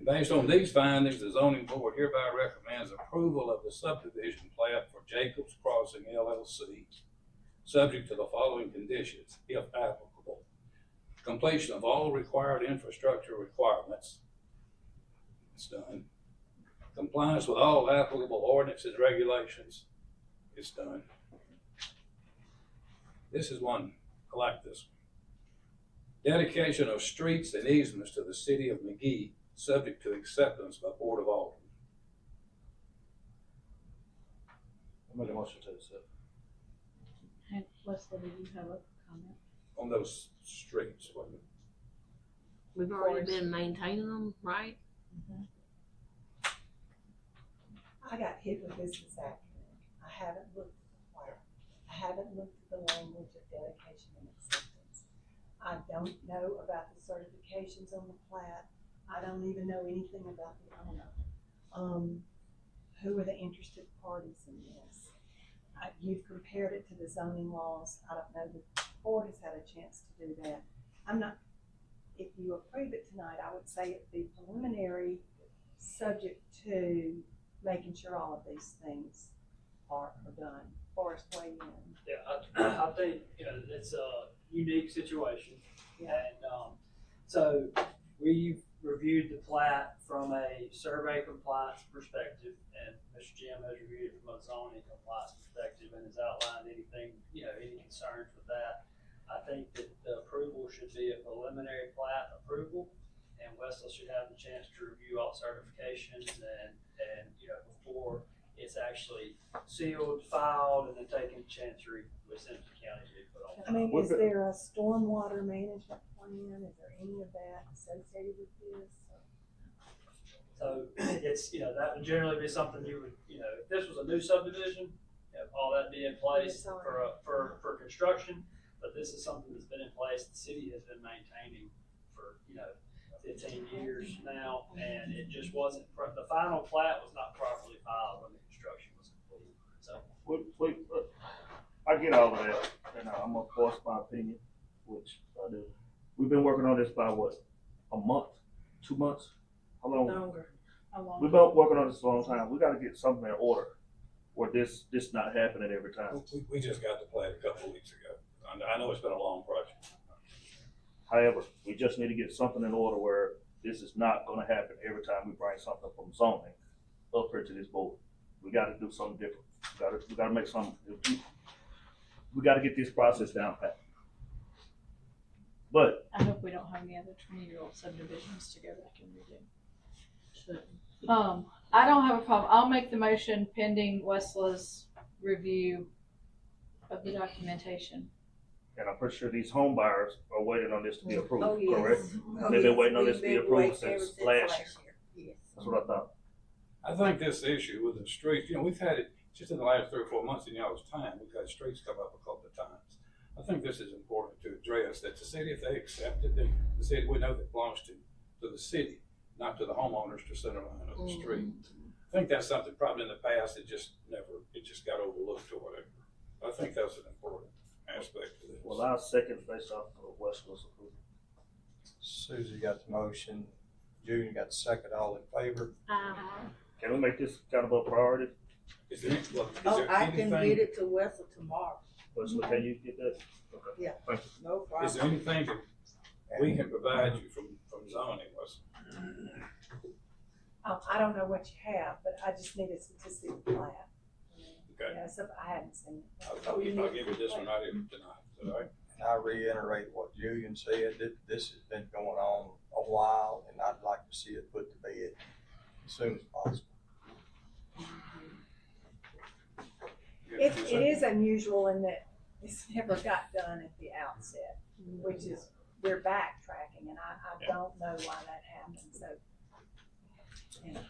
And based on these findings, the zoning board hereby recommends approval of the subdivision plat for Jacobs Crossing LLC, subject to the following conditions, if applicable. Completion of all required infrastructure requirements. It's done. Compliance with all applicable ordinances and regulations. It's done. This is one, I like this one. Dedication of streets and easements to the city of Magee, subject to acceptance by Board of Aldermen. I made a motion to accept. And Wesley, do you have a comment? On those streets, wasn't it? We've already been maintaining them, right? I got hit with this afternoon. I haven't looked at the plan. I haven't looked at the language of dedication and acceptance. I don't know about the certifications on the plat. I don't even know anything about the owner. Who are the interested parties in this? You've compared it to the zoning laws. I don't know that the board has had a chance to do that. If you approve it tonight, I would say it'd be preliminary, subject to making sure all of these things are done. Forest weigh in. Yeah, I think, it's a unique situation. Yeah. And, so we've reviewed the plat from a survey compliance perspective, and Mr. Jim has reviewed it from a zoning compliance perspective and has outlined anything, any concerns with that. I think that the approval should be a preliminary plat approval, and Westlaw should have the chance to review all certifications and before it's actually sealed, filed, and then taken to Chancery with Simpson County to be put on. I mean, is there a stormwater management plan? Is there any of that associated with this? So it's, that would generally be something you would, if this was a new subdivision, all that'd be in place for construction. But this is something that's been in place, the city has been maintaining for, 15 years now, and it just wasn't, the final plat was not properly filed when the construction was complete. So I get all of that, and I'm gonna voice my opinion, which I do. We've been working on this by what, a month, 2 months? How long? Longer. We've been working on this a long time. We gotta get something in order where this not happening every time. We just got the plan a couple of weeks ago. I know it's been a long project. However, we just need to get something in order where this is not gonna happen every time we bring something from zoning up here to this board. We gotta do something different. We gotta make something, we gotta get this process down pat. But I hope we don't have any other 20-year-old subdivisions to go back and redo. I don't have a problem. I'll make the motion pending Westlaw's review of the documentation. and I'm pretty sure these home buyers are waiting on this to be approved, Oh, yes. correct? Oh, They've been yes. waiting on this We've to be been approved waiting since ever last year. Yes. That's what I thought. I think this issue with the streets, we've had it just in the last 3 or 4 months in y'all's time. We've had streets come up a couple of times. I think this is important to address, that the city, if they accept it, the city, we know that belongs to the city, not to the homeowners to center line of the street. I think that's something probably in the past it just got overlooked or whatever. I think that's an important aspect of this. Well, I'll second based off of Westwood's approval. Susie got the motion, Junior got the second, all in favor? Can we make this kind of a priority? Is there, look, is Oh, there I can anything, get it to Wessel tomorrow. Wesley, can you get that? Okay. Yeah. Thank you. No problem. is there anything that we can provide you from zoning, Wesley? I don't know what you have, but I just needed to see the plan. Okay. Yeah, so I hadn't seen it. I'll give you this one right here tonight, is that all right? And I reiterate what Julian said, that this has been going on a while, and I'd like to see it put to bed as soon as possible. It is unusual in that this never got done at the outset, which is, we're backtracking, and I don't know why that happened, so. You know.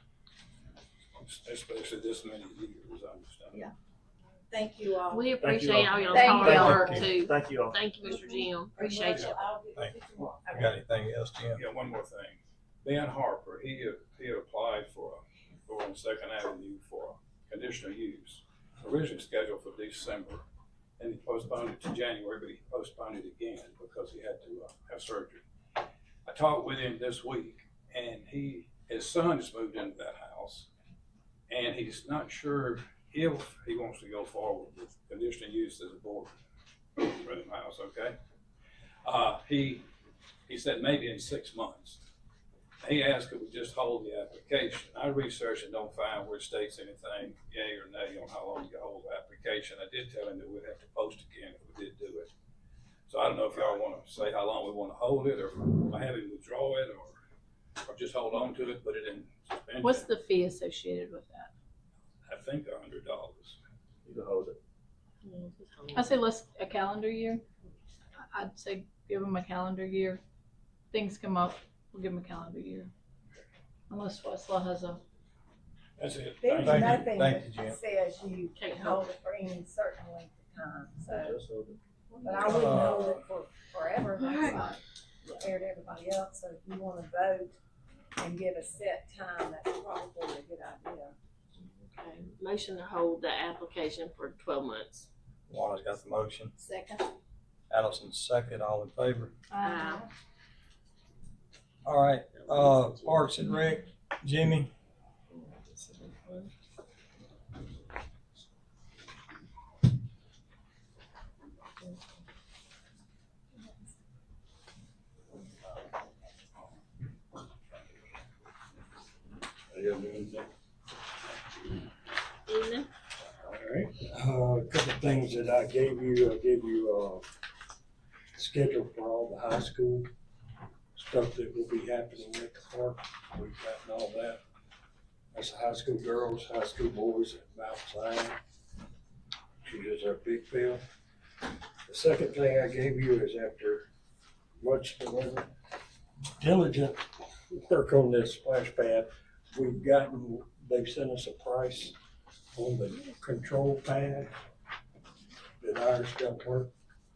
Especially this many years, I understand. Yeah. Thank you all. We Thank you appreciate all. all your Thank hard you. work too. Thank you all. Thank you, Mr. Jim. Appreciate you. I'll get Thank it tomorrow. You got anything else, Jim? Yeah, one more thing. Ben Harper, he had applied for on Second Avenue for a conditional use. Originally scheduled for December, and he postponed it to January, but he postponed it again because he had to have surgery. I talked with him this week, and he his son just moved into that house, and he's not sure if he wants to go forward with conditional use as a boardroom house, okay? He said maybe in 6 months. He asked could we just hold the application. I researched and don't find where it states anything, yay or nay, on how long you hold the application. I did tell him that we'd have to post again if we did do it. So I don't know if y'all want to say how long we want to hold it, or have him withdraw it, or just hold on to it, put it in suspension. What's the fee associated with that? I think $100. You can hold it. I say a calendar year. I'd say give them a calendar year. Things come up, we'll give them a calendar year. Unless Westlaw has a. That's it. There's Thank you. nothing Thank that you, Jim. says you Can't can hold hold it for any certain length of time, so. Just hold it. But I wouldn't hold it for forever, All that's right. not fair to everybody else, so if you wanna vote and give a set time, that's probably a good idea. Okay, motion to hold the application for 12 months. Juana's got the motion. Second. Allison second, all in favor? Aye. All right, Parks and Rec, Jimmy. Evening. All right, a couple of things that I gave you a schedule for all the high school stuff that will be happening at the park. We've gotten all that. That's the high school girls, high school boys at Mount Zion, which is our big field. The second thing I gave you is after much diligent work on this splash pad, they've sent us a price on the control pad that ours got work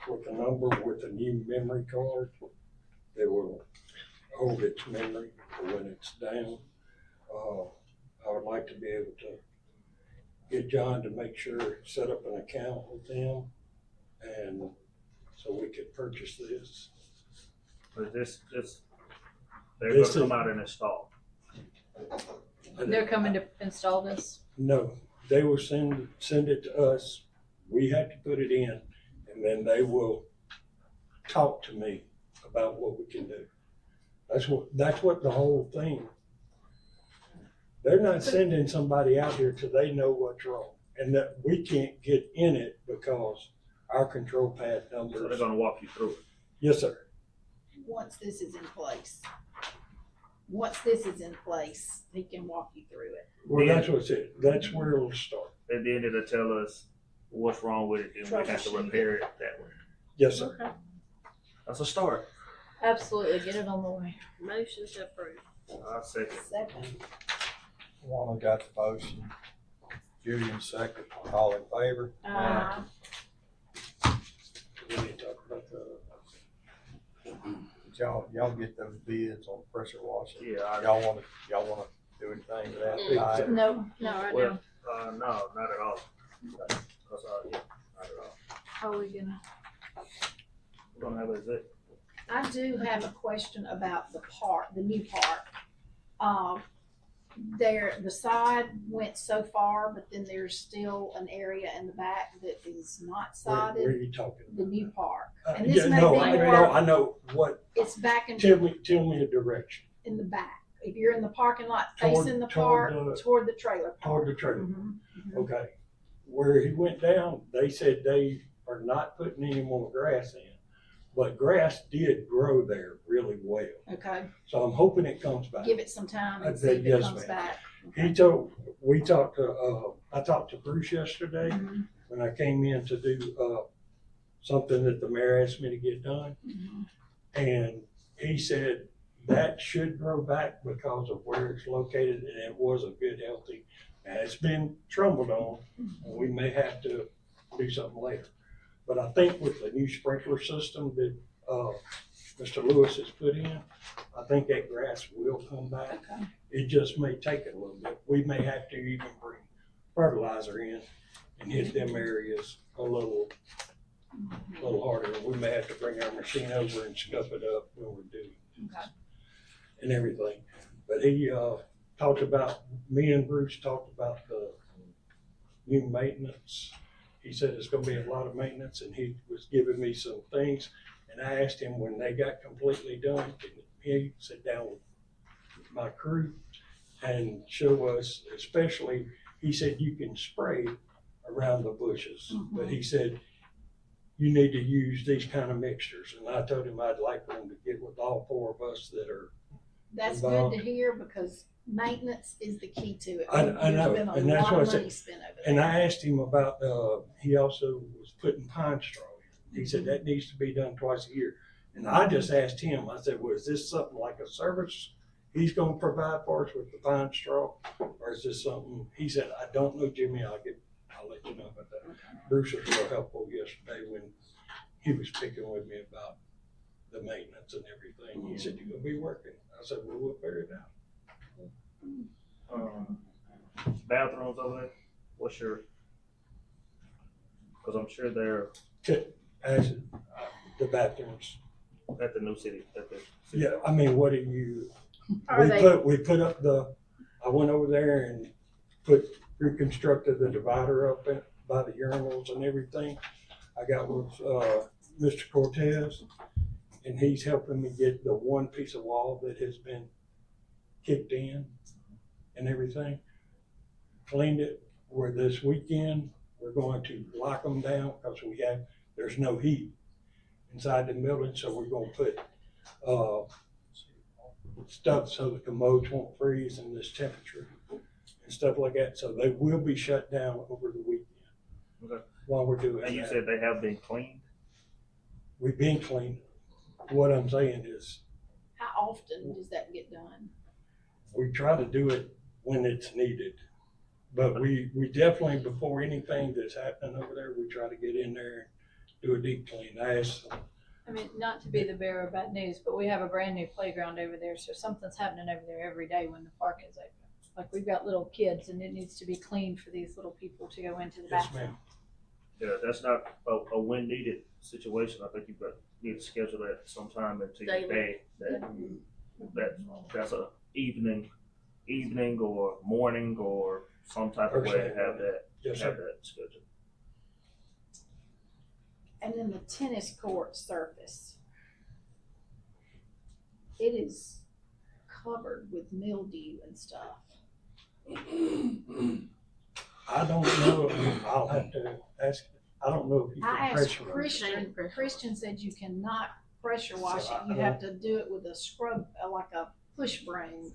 with a number with a new memory card that will hold its memory for when it's down. I would like to be able to get John to make sure, set up an account with them, and so we could purchase this. But they're gonna This come is- out and install. They're coming to install this. No, they will send it to us. We have to put it in, and then they will talk to me about what we can do. That's what the whole thing. They're not sending somebody out here till they know what's wrong, and that we can't get in it because our control pad So they're numbers. gonna walk you through it. Yes, sir. Once this is in place. Once this is in place, he can walk you through it. Well, that's what's it. That's where it'll start. And then it'll tell us what's wrong with it, and we have to repair it that way. Yes, sir. Okay. That's a start. Absolutely, get it on the way. Motion to approve. I'll second. Second. Juana got the motion. Julian second, all in favor? We need to talk about Y'all get those bids on pressure washing? Yeah. Y'all wanna do anything with that tonight? No, not right Well, now. no, not at all. Cause, yeah, not at all. How are we gonna? We're gonna have a zip. I do have a question about the park, the new park. The side went so far, but then there's still an area in the back that is not where are sodded, you talking? the new park. And Yeah, this may no, be I more, know what. it's back Tell me a direction. in the back. If you're in the parking lot Toward- facing the toward park, the- toward the trailer park. Toward the trailer. Mhm, mhm. Okay. Where he went down, they said they are not putting any more grass in, but grass did grow there really well. Okay, So I'm hoping it comes back. give it some time and I see if said, it yes, comes ma'am. back. I talked to Bruce yesterday Mhm, when I came in to do, something that the mayor asked me to get done. mhm. And he said that should grow back because of where it's located, and it was a good, healthy. Now, it's been trumbled on, and we may have to do something later. But I think with the new sprinkler system that, Mr. Lewis has put in, I think that grass will come back. Okay. It just may take it a little bit. We may have to even bring fertilizer in and hit them areas a little harder. We may have to bring our machine over and scuff it up when we're doing it Okay. and everything. But he, talked about, me and Bruce talked about the new maintenance. He said it's gonna be a lot of maintenance, and he was giving me some things. And I asked him when they got completely done, can he sit down with my crew and show us, especially, he said you can spray around the bushes, but he said you need to use these kind of mixtures. And I told him I'd like them to get with all four of us that are. That's involved. good to hear, because maintenance is the key to it. I know, There's been and that's lot what I of said. money spent over And there. I asked him about, he also was putting pine straw in. He said that needs to be done twice a year. And I just asked him, I said, well, is this something like a service he's gonna provide for us with the pine straw? Or is this something, he said, I don't know, Jimmy, I'll let you know about that. Bruce was real helpful yesterday when he was picking with me about the maintenance and everything. He said, you're gonna be working. I said, well, we'll figure it out. Bathrooms over there, what's your, cause I'm sure they're As the bathrooms. at the new city, at the city. Yeah, I mean, what do you, Are they- we put up I went over there and reconstructed the divider up by the urinals and everything. I got with, Mr. Cortez, and he's helping me get the one piece of wall that has been kicked in and everything. Cleaned it, where this weekend, we're going to lock them down because there's no heat inside the building, so we're gonna put, stuff so the commodes won't freeze in this temperature and stuff like that. So they will be shut down over the weekend. Okay. While we're doing that. And you said they have been cleaned? We've been cleaned. What I'm saying is, How often does that get done? we try to do it when it's needed. But we definitely, before anything that's happening over there, we try to get in there and do a deep clean. I asked them, I mean, not to be the bearer of bad news, but we have a brand new playground over there, so something's happening over there every day when the park is open. Like, we've got little kids, and it needs to be cleaned for these little people to go into the yes, bathroom. ma'am. Yeah, that's not a when needed situation. I think need to schedule that sometime into your day. That's a evening or morning or some type of way to have that, Yes, have sir. that scheduled. And then the tennis court surface. It is covered with mildew and stuff. I don't know, I'll have to ask, I don't know if you I can asked pressure. Christian said you cannot pressure wash it. You have to do it with a scrub, like a push broom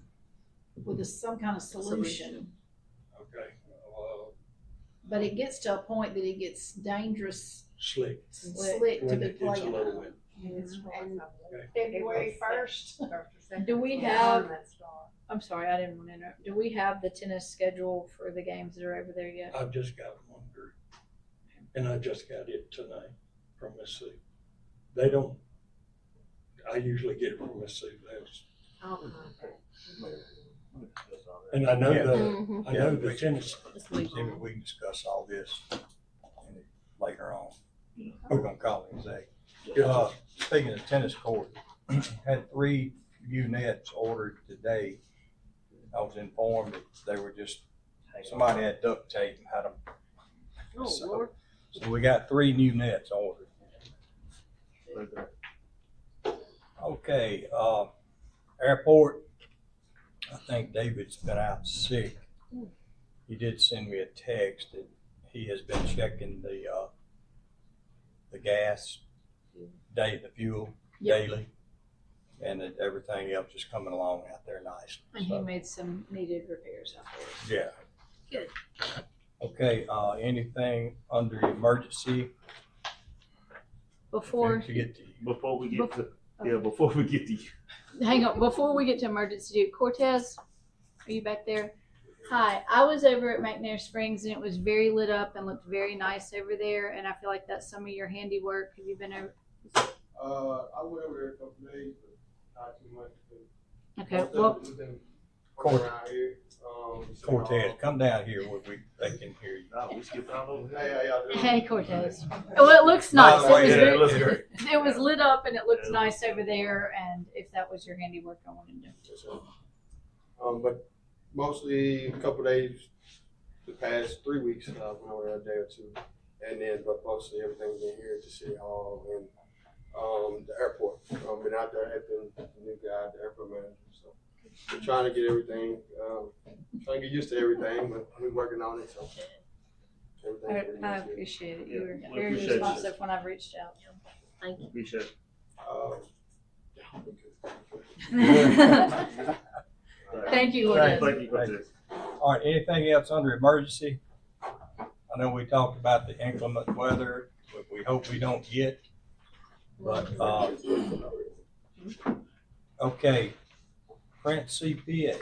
with some kind of solution. Okay, But it gets to a point that it gets dangerous, slick. slick to When be it gets a playing little on. wet. And Okay. February 1st. Do we have, I'm sorry, I didn't want to interrupt. Do we have the tennis schedule for the games that are over there yet? I've just got one group, and I just got it tonight from Mississippi. They don't, I usually get it from Mississippi. And I know the tennis. Maybe we can discuss all this later on. We're gonna call him Zach. Speaking of tennis court, had 3 new nets ordered today. I was informed that they were somebody had duct tape and had them. Oh, So- Lord. So we got 3 new nets ordered. Okay, airport, I think David's been out sick. He did send me a text that he has been checking the gas, the fuel daily, and that everything else is coming along out there nicely. And he made some needed repairs out Yeah. there. Good. Okay, anything under emergency? Before, Before we get to you. hang on, before we get to emergency dude, Cortez, are you back there? Hi, I was over at McNair Springs and it was very lit up and looked very nice over there, and I feel like that's some of your handiwork. Have you been over? I went over there a couple of days, but not too much. Okay, well, We've been working around here. Cortez, come down here where they can hear you. No, we skipped all over. Hey, how y'all doing? hey Cortez. Well, it looks nice. Oh, It was yeah, very, it looks great. it was lit up and it looked Yeah. nice over there, and if that was your handiwork, I wanted to know. But mostly a couple days, the past 3 weeks, went over there a day or two. And then, but mostly everything's been here to City Hall and the airport. Been out there helping the new guy, the airport manager. So we're trying to get everything, trying to get used to everything, but we're working on it. So I appreciate it. You were we very appreciate you. responsive when I've reached out. Thank you. Appreciate it. Thank you, Thank Lord. Thank you for this. All right, anything else under emergency? I know we talked about the inclement weather, but we hope we don't get. But, okay, Prince CPA.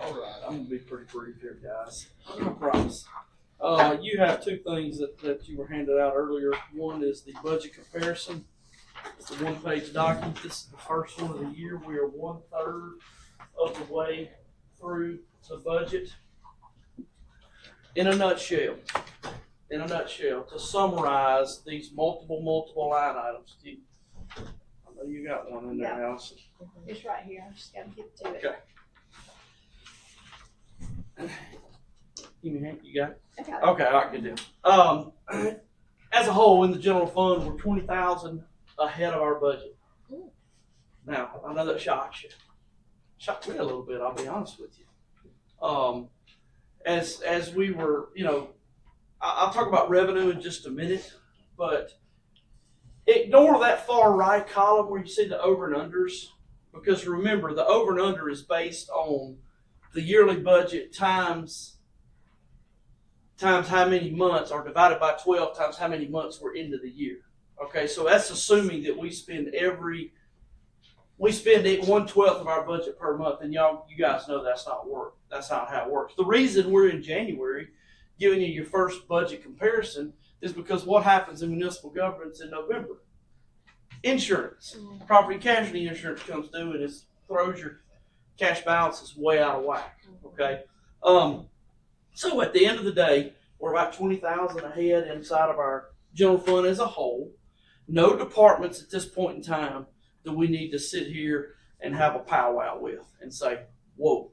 All right, I'm gonna be pretty brief here, guys. I promise. You have two things that you were handed out earlier. One is the budget comparison. It's a one-page document. This is the first one of the year. We are 1/3 of the way through the budget. In a nutshell, to summarize these multiple line items. I know you got one in there, Yeah. Allison. It's right here. I just gotta get to it. Okay. Give me a hand. You got it? Okay. Okay, all right, good deal. As a whole, in the general fund, we're 20,000 ahead of our budget. Now, I know that shocks you. Shocked me a little bit, I'll be honest with you. As we were, I'll talk about revenue in just a minute, but ignore that far right column where you see the over and unders, because remember, the over and under is based on the yearly budget times how many months, or divided by 12 times how many months we're into the year. Okay, so that's assuming that we spend 1/12 of our budget per month, and you guys know that's not how it works. The reason we're in January giving you your first budget comparison is because what happens in municipal governments in November? Insurance, property casualty insurance comes due and it throws your cash balances way out of whack. Okay, so at the end of the day, we're about 20,000 ahead inside of our general fund as a whole. No departments at this point in time that we need to sit here and have a powwow with and say, whoa,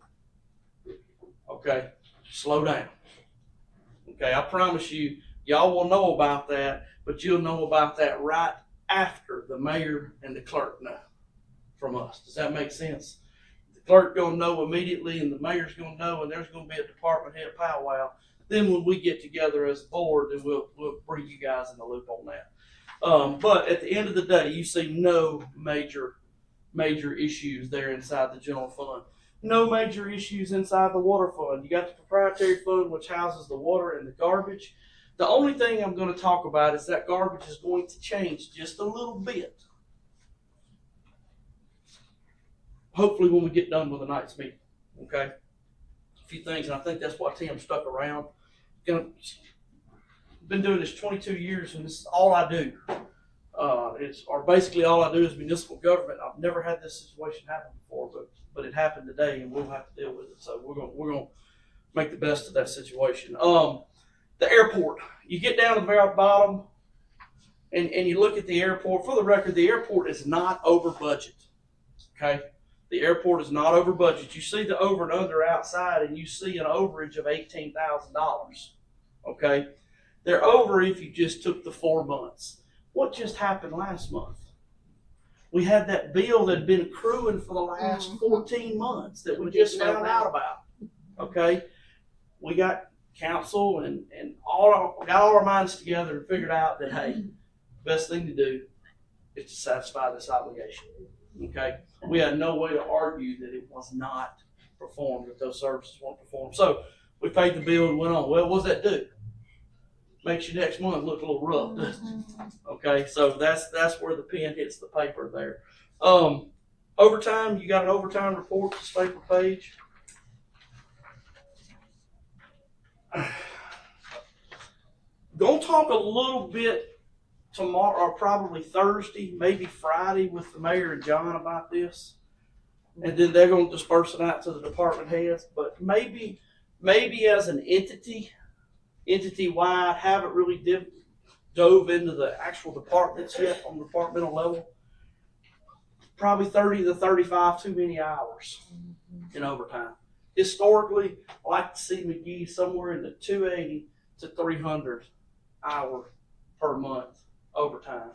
okay, slow down. Okay, I promise you, y'all will know about that, but you'll know about that right after the mayor and the clerk know from us. Does that make sense? The clerk gonna know immediately and the mayor's gonna know, and there's gonna be a department head powwow. Then when we get together as a board, then we'll bring you guys in the loop on that. But at the end of the day, you see no major issues there inside the general fund. No major issues inside the water fund. You got the proprietary fund, which houses the water and the garbage. The only thing I'm going to talk about is that garbage is going to change just a little bit. Hopefully when we get done with tonight's meeting. Okay? A few things, and I think that's why Tim stuck around. Been doing this 22 years, and this is all I do. Basically all I do is municipal government. I've never had this situation happen before, but it happened today, and we'll have to deal with it. So we're gonna make the best of that situation. The airport. You get down to the very bottom, and you look at the airport. For the record, the airport is not over budget. Okay, the airport is not over budget. You see the over and under outside, and you see an overage of $18,000. Okay. They're over if you just took the 4 months. What just happened last month? We had that bill that had been accruing for the last 14 months that we just found out about. Okay? We got council and got all our minds together and figured out that, hey, the best thing to do is to satisfy this obligation. Okay? We had no way to argue that it was not performed, that those services weren't performed. So we paid the bill and went on. Well, what does that do? Makes your next month look a little rough, doesn't it? Okay, so that's where the pen hits the paper there. Overtime, you got an overtime report, the staple page. Gonna talk a little bit tomorrow, or probably Thursday, maybe Friday, with the mayor and John about this, and then they're gonna disperse it out to the department heads. But maybe as an entity-wide, haven't really dove into the actual departments yet on the departmental level. probably 30 to 35 too many hours in overtime. Historically, I like to see Magee somewhere in the 280 to 300 hour per month overtime.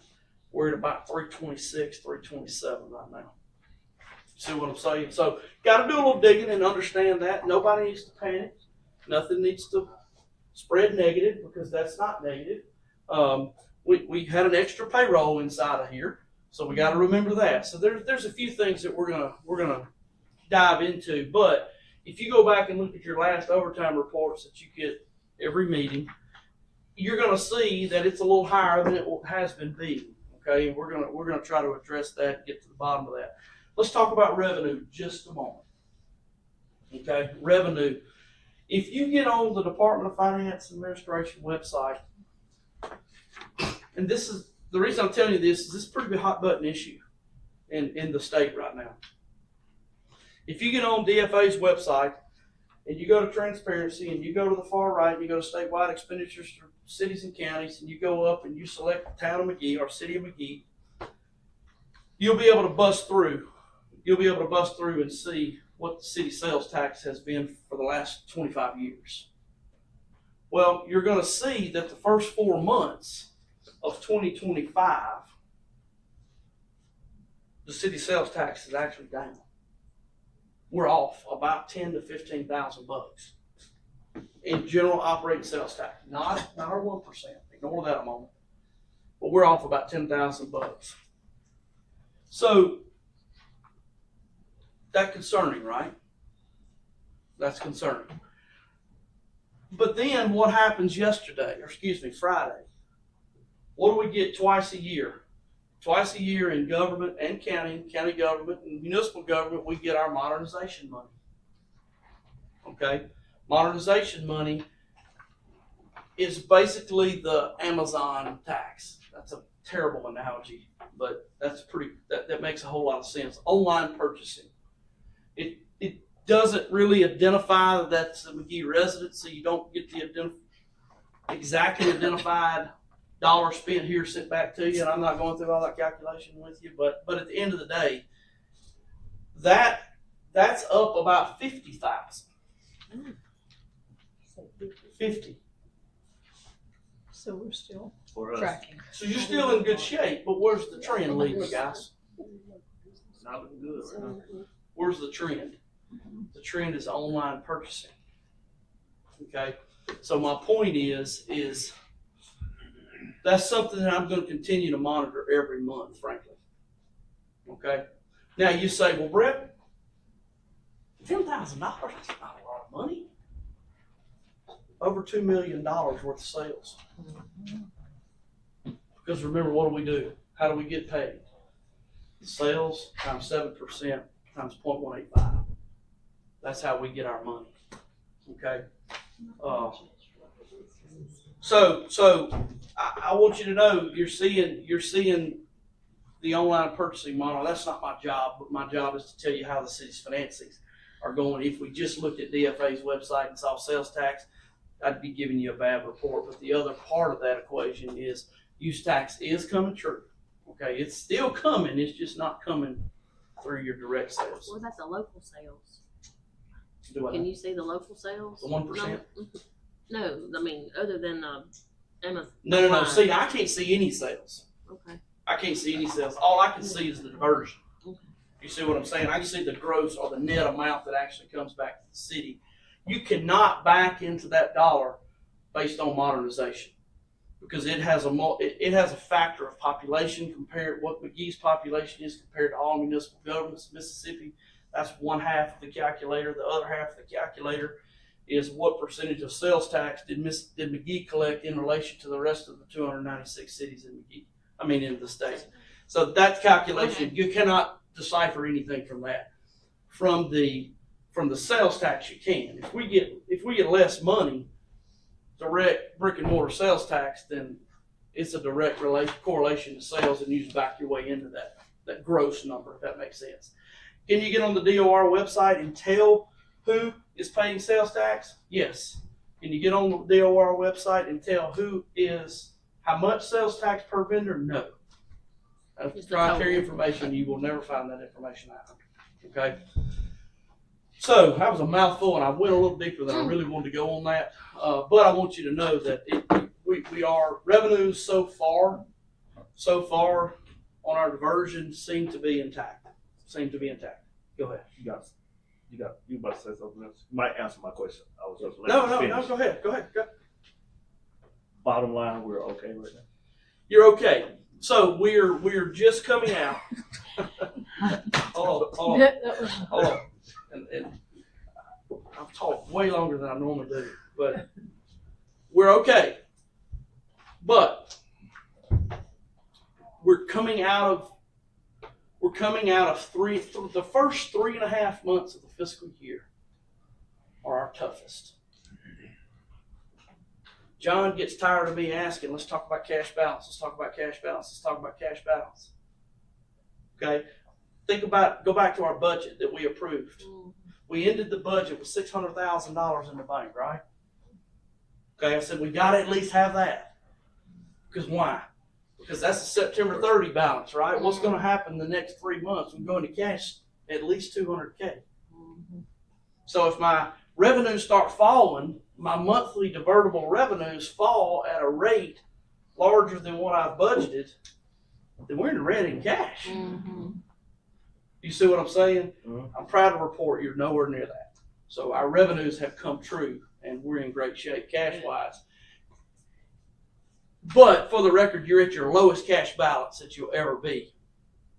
We're at about 326, 327 right now. See what I'm saying? So, got to do a little digging and understand that. Nobody needs to panic. Nothing needs to spread negative, because that's not negative. We had an extra payroll inside of here, so we got to remember that. So there's a few things that we're gonna dive into. But if you go back and look at your last overtime reports that you get every meeting, you're gonna see that it's a little higher than it has been being. Okay, and we're gonna try to address that and get to the bottom of that. Let's talk about revenue just a moment. Okay, revenue. If you get on the Department of Finance Administration website, and this is the reason I'm telling you this, is this is a pretty hot button issue in the state right now. If you get on DFA's website and you go to transparency and you go to the far right and you go to statewide expenditures for cities and counties and you go up and you select the town of Magee or city of Magee, you'll be able to bust through. You'll be able to bust through and see what the city sales tax has been for the last 25 years. Well, you're going to see that the first 4 months of 2025, the city sales tax is actually down. We're off about 10 to 15,000 bucks in general operating sales tax. Not our 1%. Ignore that a moment. But we're off about 10,000 bucks. So that's concerning, right? That's concerning. But then what happens Friday? What do we get twice a year? Twice a year in government and county government and municipal government, we get our modernization money. Okay? Modernization money is basically the Amazon tax. That's a terrible analogy, but that makes a whole lot of sense. Online purchasing. It doesn't really identify that that's a Magee resident, so you don't get the exactly identified dollar spent here sent back to you, and I'm not going through all that calculation with you, but at the end of the day, that's up about 50,000. 50. So we're still For us. tracking. So you're still in good shape, but where's the trend lead me, guys? It's not looking good right now. Where's the trend? The trend is online purchasing. Okay? So my point is that's something that I'm going to continue to monitor every month, frankly. Okay? Now you say, well, Brett, $10,000, that's not a lot of money. Over $2 million worth of sales. Because remember, what do? How do we get paid? Sales times 7% times 0.185. That's how we get our money. Okay? So I want you to know you're seeing the online purchasing model. That's not my job, but my job is to tell you how the city's finances are going. If we just looked at DFA's website and saw sales tax, I'd be giving you a bad report. But the other part of that equation is use tax is coming true. Okay, it's still coming. It's just not coming through your direct sales. What about the local sales? Can you see the local sales? The 1%? No, I mean other than Amazon. No. See, I can't see any sales. Okay. I can't see any sales. All I can see is the diversion. Okay. You see what I'm saying? I can see the gross or the net amount that actually comes back to the city. You cannot back into that dollar based on modernization because it has a factor of population compared what Magee's population is compared to all municipal governments. Mississippi, that's one half of the calculator. The other half of the calculator is what percentage of sales tax did Magee collect in relation to the rest of the 296 cities in the state. So that calculation, you cannot decipher anything from that. From the sales tax, you can. If we get less money, direct brick and mortar sales tax, then it's a direct correlation to sales, and you just back your way into that gross number, if that makes sense. Can you get on the DOR website and tell who is paying sales tax? Yes. Can you get on the DOR website and tell how much sales tax per vendor? No. proprietary information, you will never find that information out. Okay? So that was a mouthful, and I went a little deeper than I really wanted to go on that. But I want you to know that we are revenues so far on our diversion seem to be intact. Go ahead. You about to say something else? You might answer my question. I was just No, go ahead. Bottom line, we're okay right now. You're okay. So we're just coming out. Hold on. And I've talked way longer than I normally do, but we're okay. But we're coming out of the first 3.5 months of the fiscal year are our toughest. John gets tired of me asking, let's talk about cash balance. Okay? Go back to our budget that we approved. We ended the budget with $600,000 in the bank, right? Okay, I said, we got to at least have that. Because why? Because that's the September 30 balance, right? What's going to happen the next 3 months? We're going to cash at least $200K. So if my revenues start falling, my monthly divertible revenues fall at a rate larger than what I've budgeted, then we're in the red in cash. You see what I'm saying? I'm proud to report you're nowhere near that. So our revenues have come true, and we're in great shape cash-wise. But for the record, you're at your lowest cash balance that you'll ever be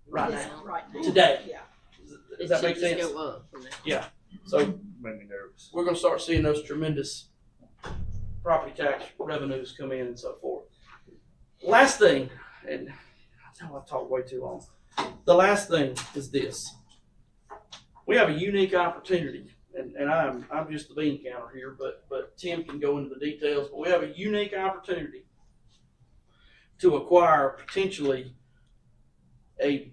right now. Today. Yeah. Does that make sense? Yeah. So Made me nervous. we're going to start seeing those tremendous property tax revenues come in and so forth. Last thing, and I know I've talked way too long. The last thing is this. We have a unique opportunity, and I'm just the bean counter here, but Tim can go into the details, but we have a unique opportunity to acquire potentially a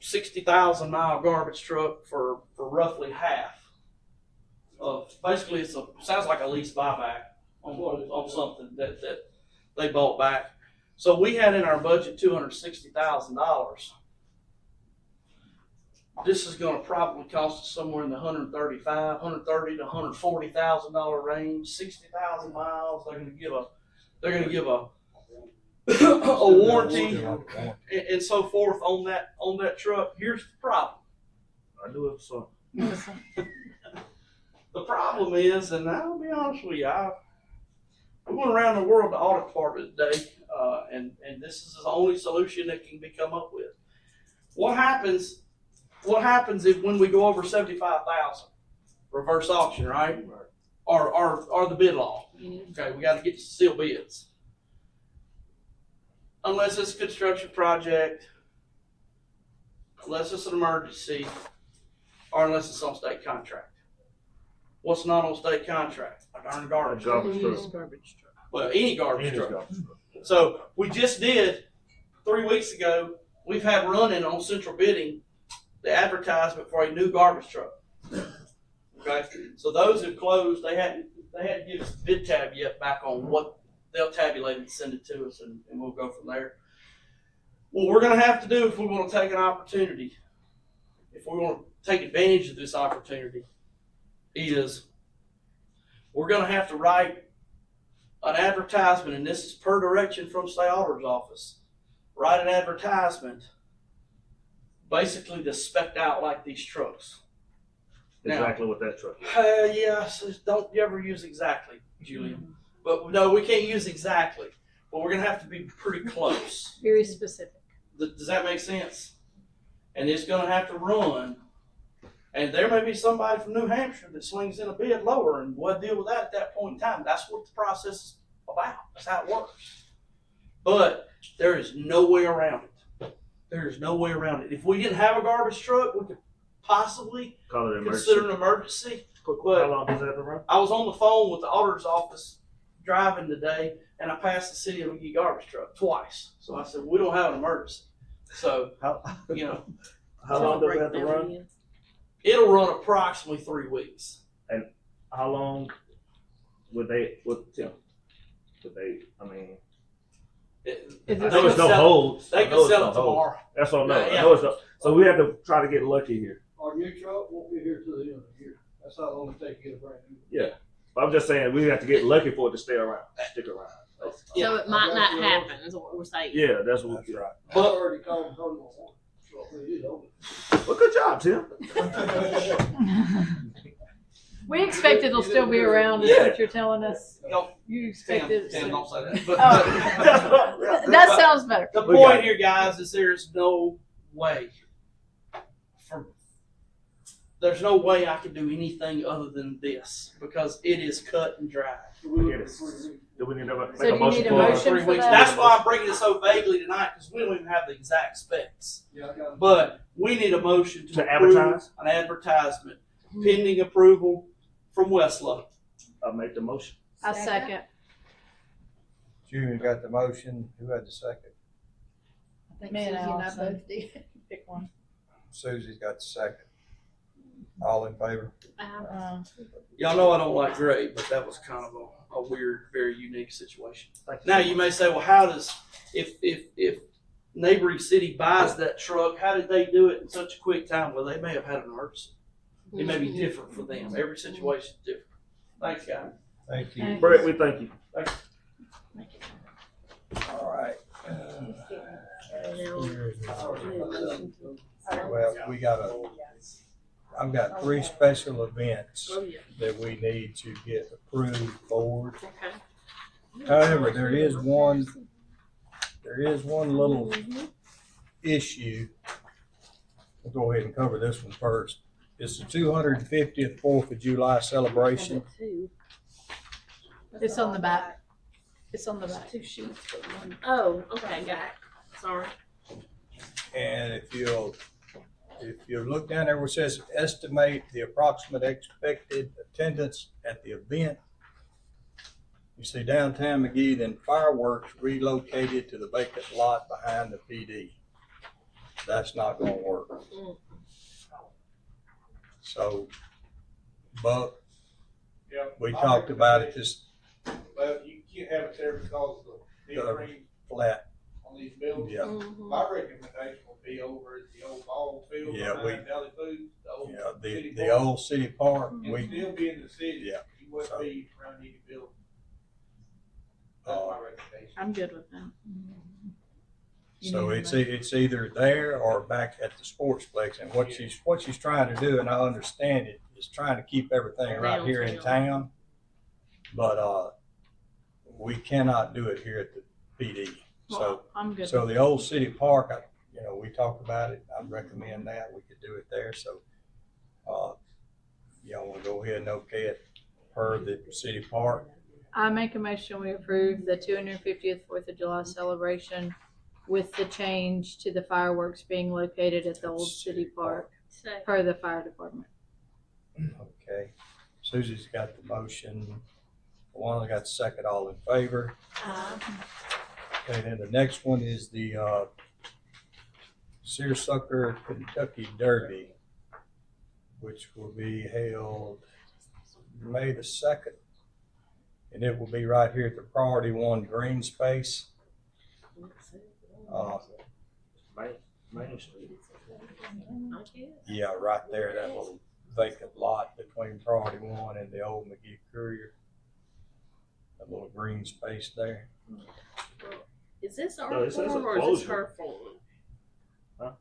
60,000 mile garbage truck for roughly half of, basically it sounds like a lease buyback on something that they bought back. So we had in our budget $260,000. This is going to probably cost us somewhere in the $130,000 to $140,000 range. 60,000 miles. They're going to give a a warranty and so forth on that truck. Here's the problem. I do it so. The problem is, and I'll be honest with you, we went around the world, the audit department today, and this is the only solution that can be come up with. What happens if when we go over 75,000, reverse auction, right? Or the bid law. Okay, we got to get to seal bids. Unless it's a construction project, unless it's an emergency, or unless it's on state contract. What's not on state contract? A darn garbage truck. Well, any garbage truck. So we just did 3 weeks ago. We've had running on central bidding the advertisement for a new garbage truck. Okay, so those have closed. They hadn't given us a bid tab yet back on what they'll tabulate and send it to us, and we'll go from there. What we're going to have to do if we want to take an opportunity, if we want to take advantage of this opportunity, is we're going to have to write an advertisement, and this is per direction from state auditor's office. Write an advertisement basically that's spec'd out like these trucks. Exactly what that truck is. Yeah, so don't you ever use exactly, Julian. But no, we can't use exactly. But we're going to have to be pretty close. Very specific. Does that make sense? And it's going to have to run. And there may be somebody from New Hampshire that slings in a bid lower, and we'll deal with that at that point in time. That's what the process is about. That's how it works. But there is no way around it. There is no way around it. If we didn't have a garbage truck, we could possibly consider an emergency. But how long does that run? I was on the phone with the auditor's office driving today, and I passed the city of Magee garbage truck twice. So I said, we don't have an emergency. So, how long does that run? It'll run approximately 3 weeks. And how long would they, Is it No, it's no sell- holds. They I know can it's sell no it holds. tomorrow. That's what I know. Yeah. I know it's no, so we have to try to get lucky here. Our new truck won't be here till the end of the year. That's how long it takes to get a brand new. Yeah. But I'm just saying we have to get lucky for it to stay around, stick around. So it might not happen, is what we're saying. Yeah, that's what. That's right. I already called and told them I want it. So it is over. Well, good job, Tim. We expect it'll still be around, is what you're telling us. Don't, You expect it. Tim, to- don't say that. But Oh. That sounds better. the We got point it. here, guys, is there's no way there's no way I can do anything other than this because it is cut and dry. Yes. Do we need to make So do a you motion need a for motion 3 for weeks. that? That's why I'm bringing it so vaguely tonight because we don't even have the exact specs. Yeah, I got it. But we need a motion to To approve advertise? an advertisement pending approval from Westlaw. I'll make the motion. I second. Junior got the motion. Who had the second? I think Me and Susie and I Allison. both did. Pick one. Susie's got the second. All in favor? Y'all know I don't like gray, but that was kind of a weird, very unique situation. Thank Now you may say, well, how does if neighboring city buys that truck, how did they do it in such a quick time? Well, they may have had an emergency. It may be different for them. Every situation is different. Thanks, guys. Thank you. Thank Brett, we thank you. All right. Well, I've got 3 special events Oh, yeah. that we need to get approved forward. Okay. However, there is one little issue. We'll go ahead and cover this one first. It's the 250th 4th of July celebration. It's on the back. It's on the back. 2 sheets, but one. Oh, okay, got it. Sorry. And if you'll look down there where it says estimate the approximate expected attendance at the event, you see downtown Magee, then fireworks relocated to the vacant lot behind the PD. That's not gonna work. So, Buck, Yeah. we talked about it, this Well, you can't have it there because of the frame flat, on these buildings. yeah, My recommendation would be over at the old ball field Yeah, behind Deli Foods, the old yeah, city the park. old city park, You'd we, still be in the city. Yeah. You wouldn't So- be around any building. That's my recommendation. I'm good with that. so it's either there or back at the sportsplex, and what she's trying to do, and I understand it, is trying to keep everything right here in town. But, we cannot do it here at the PD. So, Well, I'm good. so the old city park, we talked about it, I'd recommend that, we could do it there, so, y'all wanna go ahead and okay it per the city park? I make a motion, we approve the 250th 4th of July celebration with the change to the fireworks being located at the old city park per the fire department. Okay, Susie's got the motion, Luana got the second, all in favor? Okay, then the next one is the, Searsucker Kentucky Derby, which will be held May the 2nd. And it will be right here at the Priority 1 green space. Main Street. Yeah, right there, that little vacant lot between Priority 1 and the old Magee Courier. That little green space there. Is this our No, it says form a or is this closure. her form? Huh?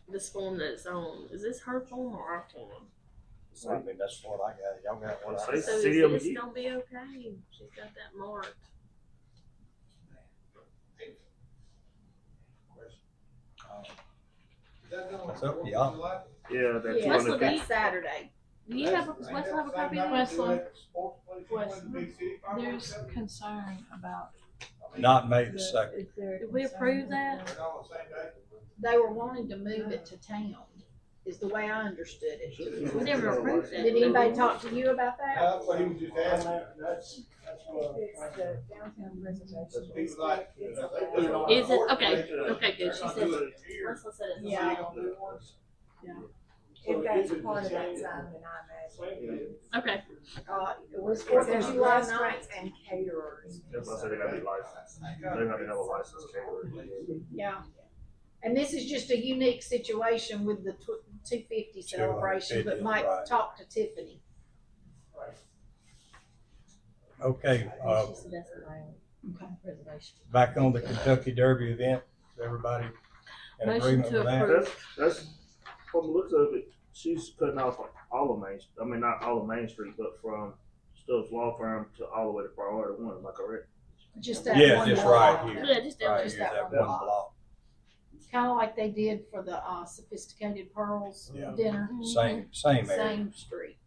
This form that it's on, is this her form or our form? I mean, that's what I got. Y'all got what I So got. is City of this Magee. gonna be okay? She's got that marked. It's up to y'all. Yeah, that Yeah, that's 250. That's Saturday. Do you have, does Wes have a copy of that? There's concern about. Not May the 2nd. Is there Did we approve that? They were wanting to move it to town, is the way I understood it. We never approved that. Did anybody talk to you about that? That's what he was just asking. That's what. It's the downtown preservation. People like, Is it? Okay, okay, good. She said, Leslie said it's. Yeah. If that's part of that zone, then I imagine. Okay. It was It 4th of says July restaurants night. and caterers. That's why I said they gotta be licensed. They gotta have a license caterer. Yeah. And this is just a unique situation with the 250 celebration, but 250, Mike right. talked to Tiffany. Okay, Okay. back on the Kentucky Derby event, is everybody in Motion agreement to with that? approve. That's, from the looks of it, she's cutting off all of Main, I mean, not all of Main Street, but from Stubbs Law Firm to all the way to Priority One, am I correct? Just that Yeah, one just block. right here. Yeah, just Right just here, that that one one block. Kind of like they did for the Sophisticated Pearls Yeah. dinner. Same area. Same street.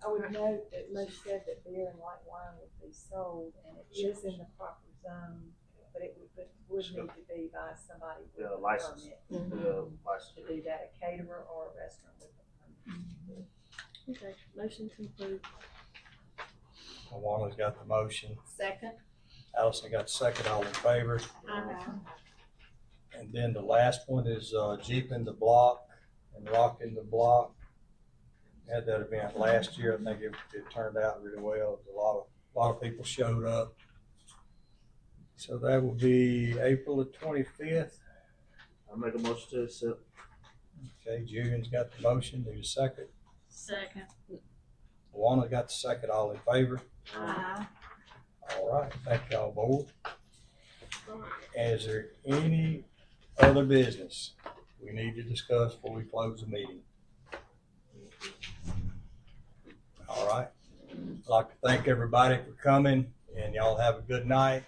I would note that Luke said that beer and light wine would be sold, and it is in the proper zone, but it would need to be by somebody with Yeah, a license. permit Yeah, license. to do that, a caterer or a restaurant with a permit. Okay, motion to approve. Wana's got the motion. Second. Allison got the second, all in favor. And then the last one is Jeep in the Block and Rock in the Block. Had that event last year. I think it turned out really well. A lot of people showed up. So that will be April the 25th. I make a motion to accept. Okay, Julian's got the motion. Need a second. Second. Wana got the second. All in favor? Aye. All right. Thank y'all, board. And is there any other business we need to discuss before we close the meeting? All right. I'd like to thank everybody for coming, and y'all have a good night.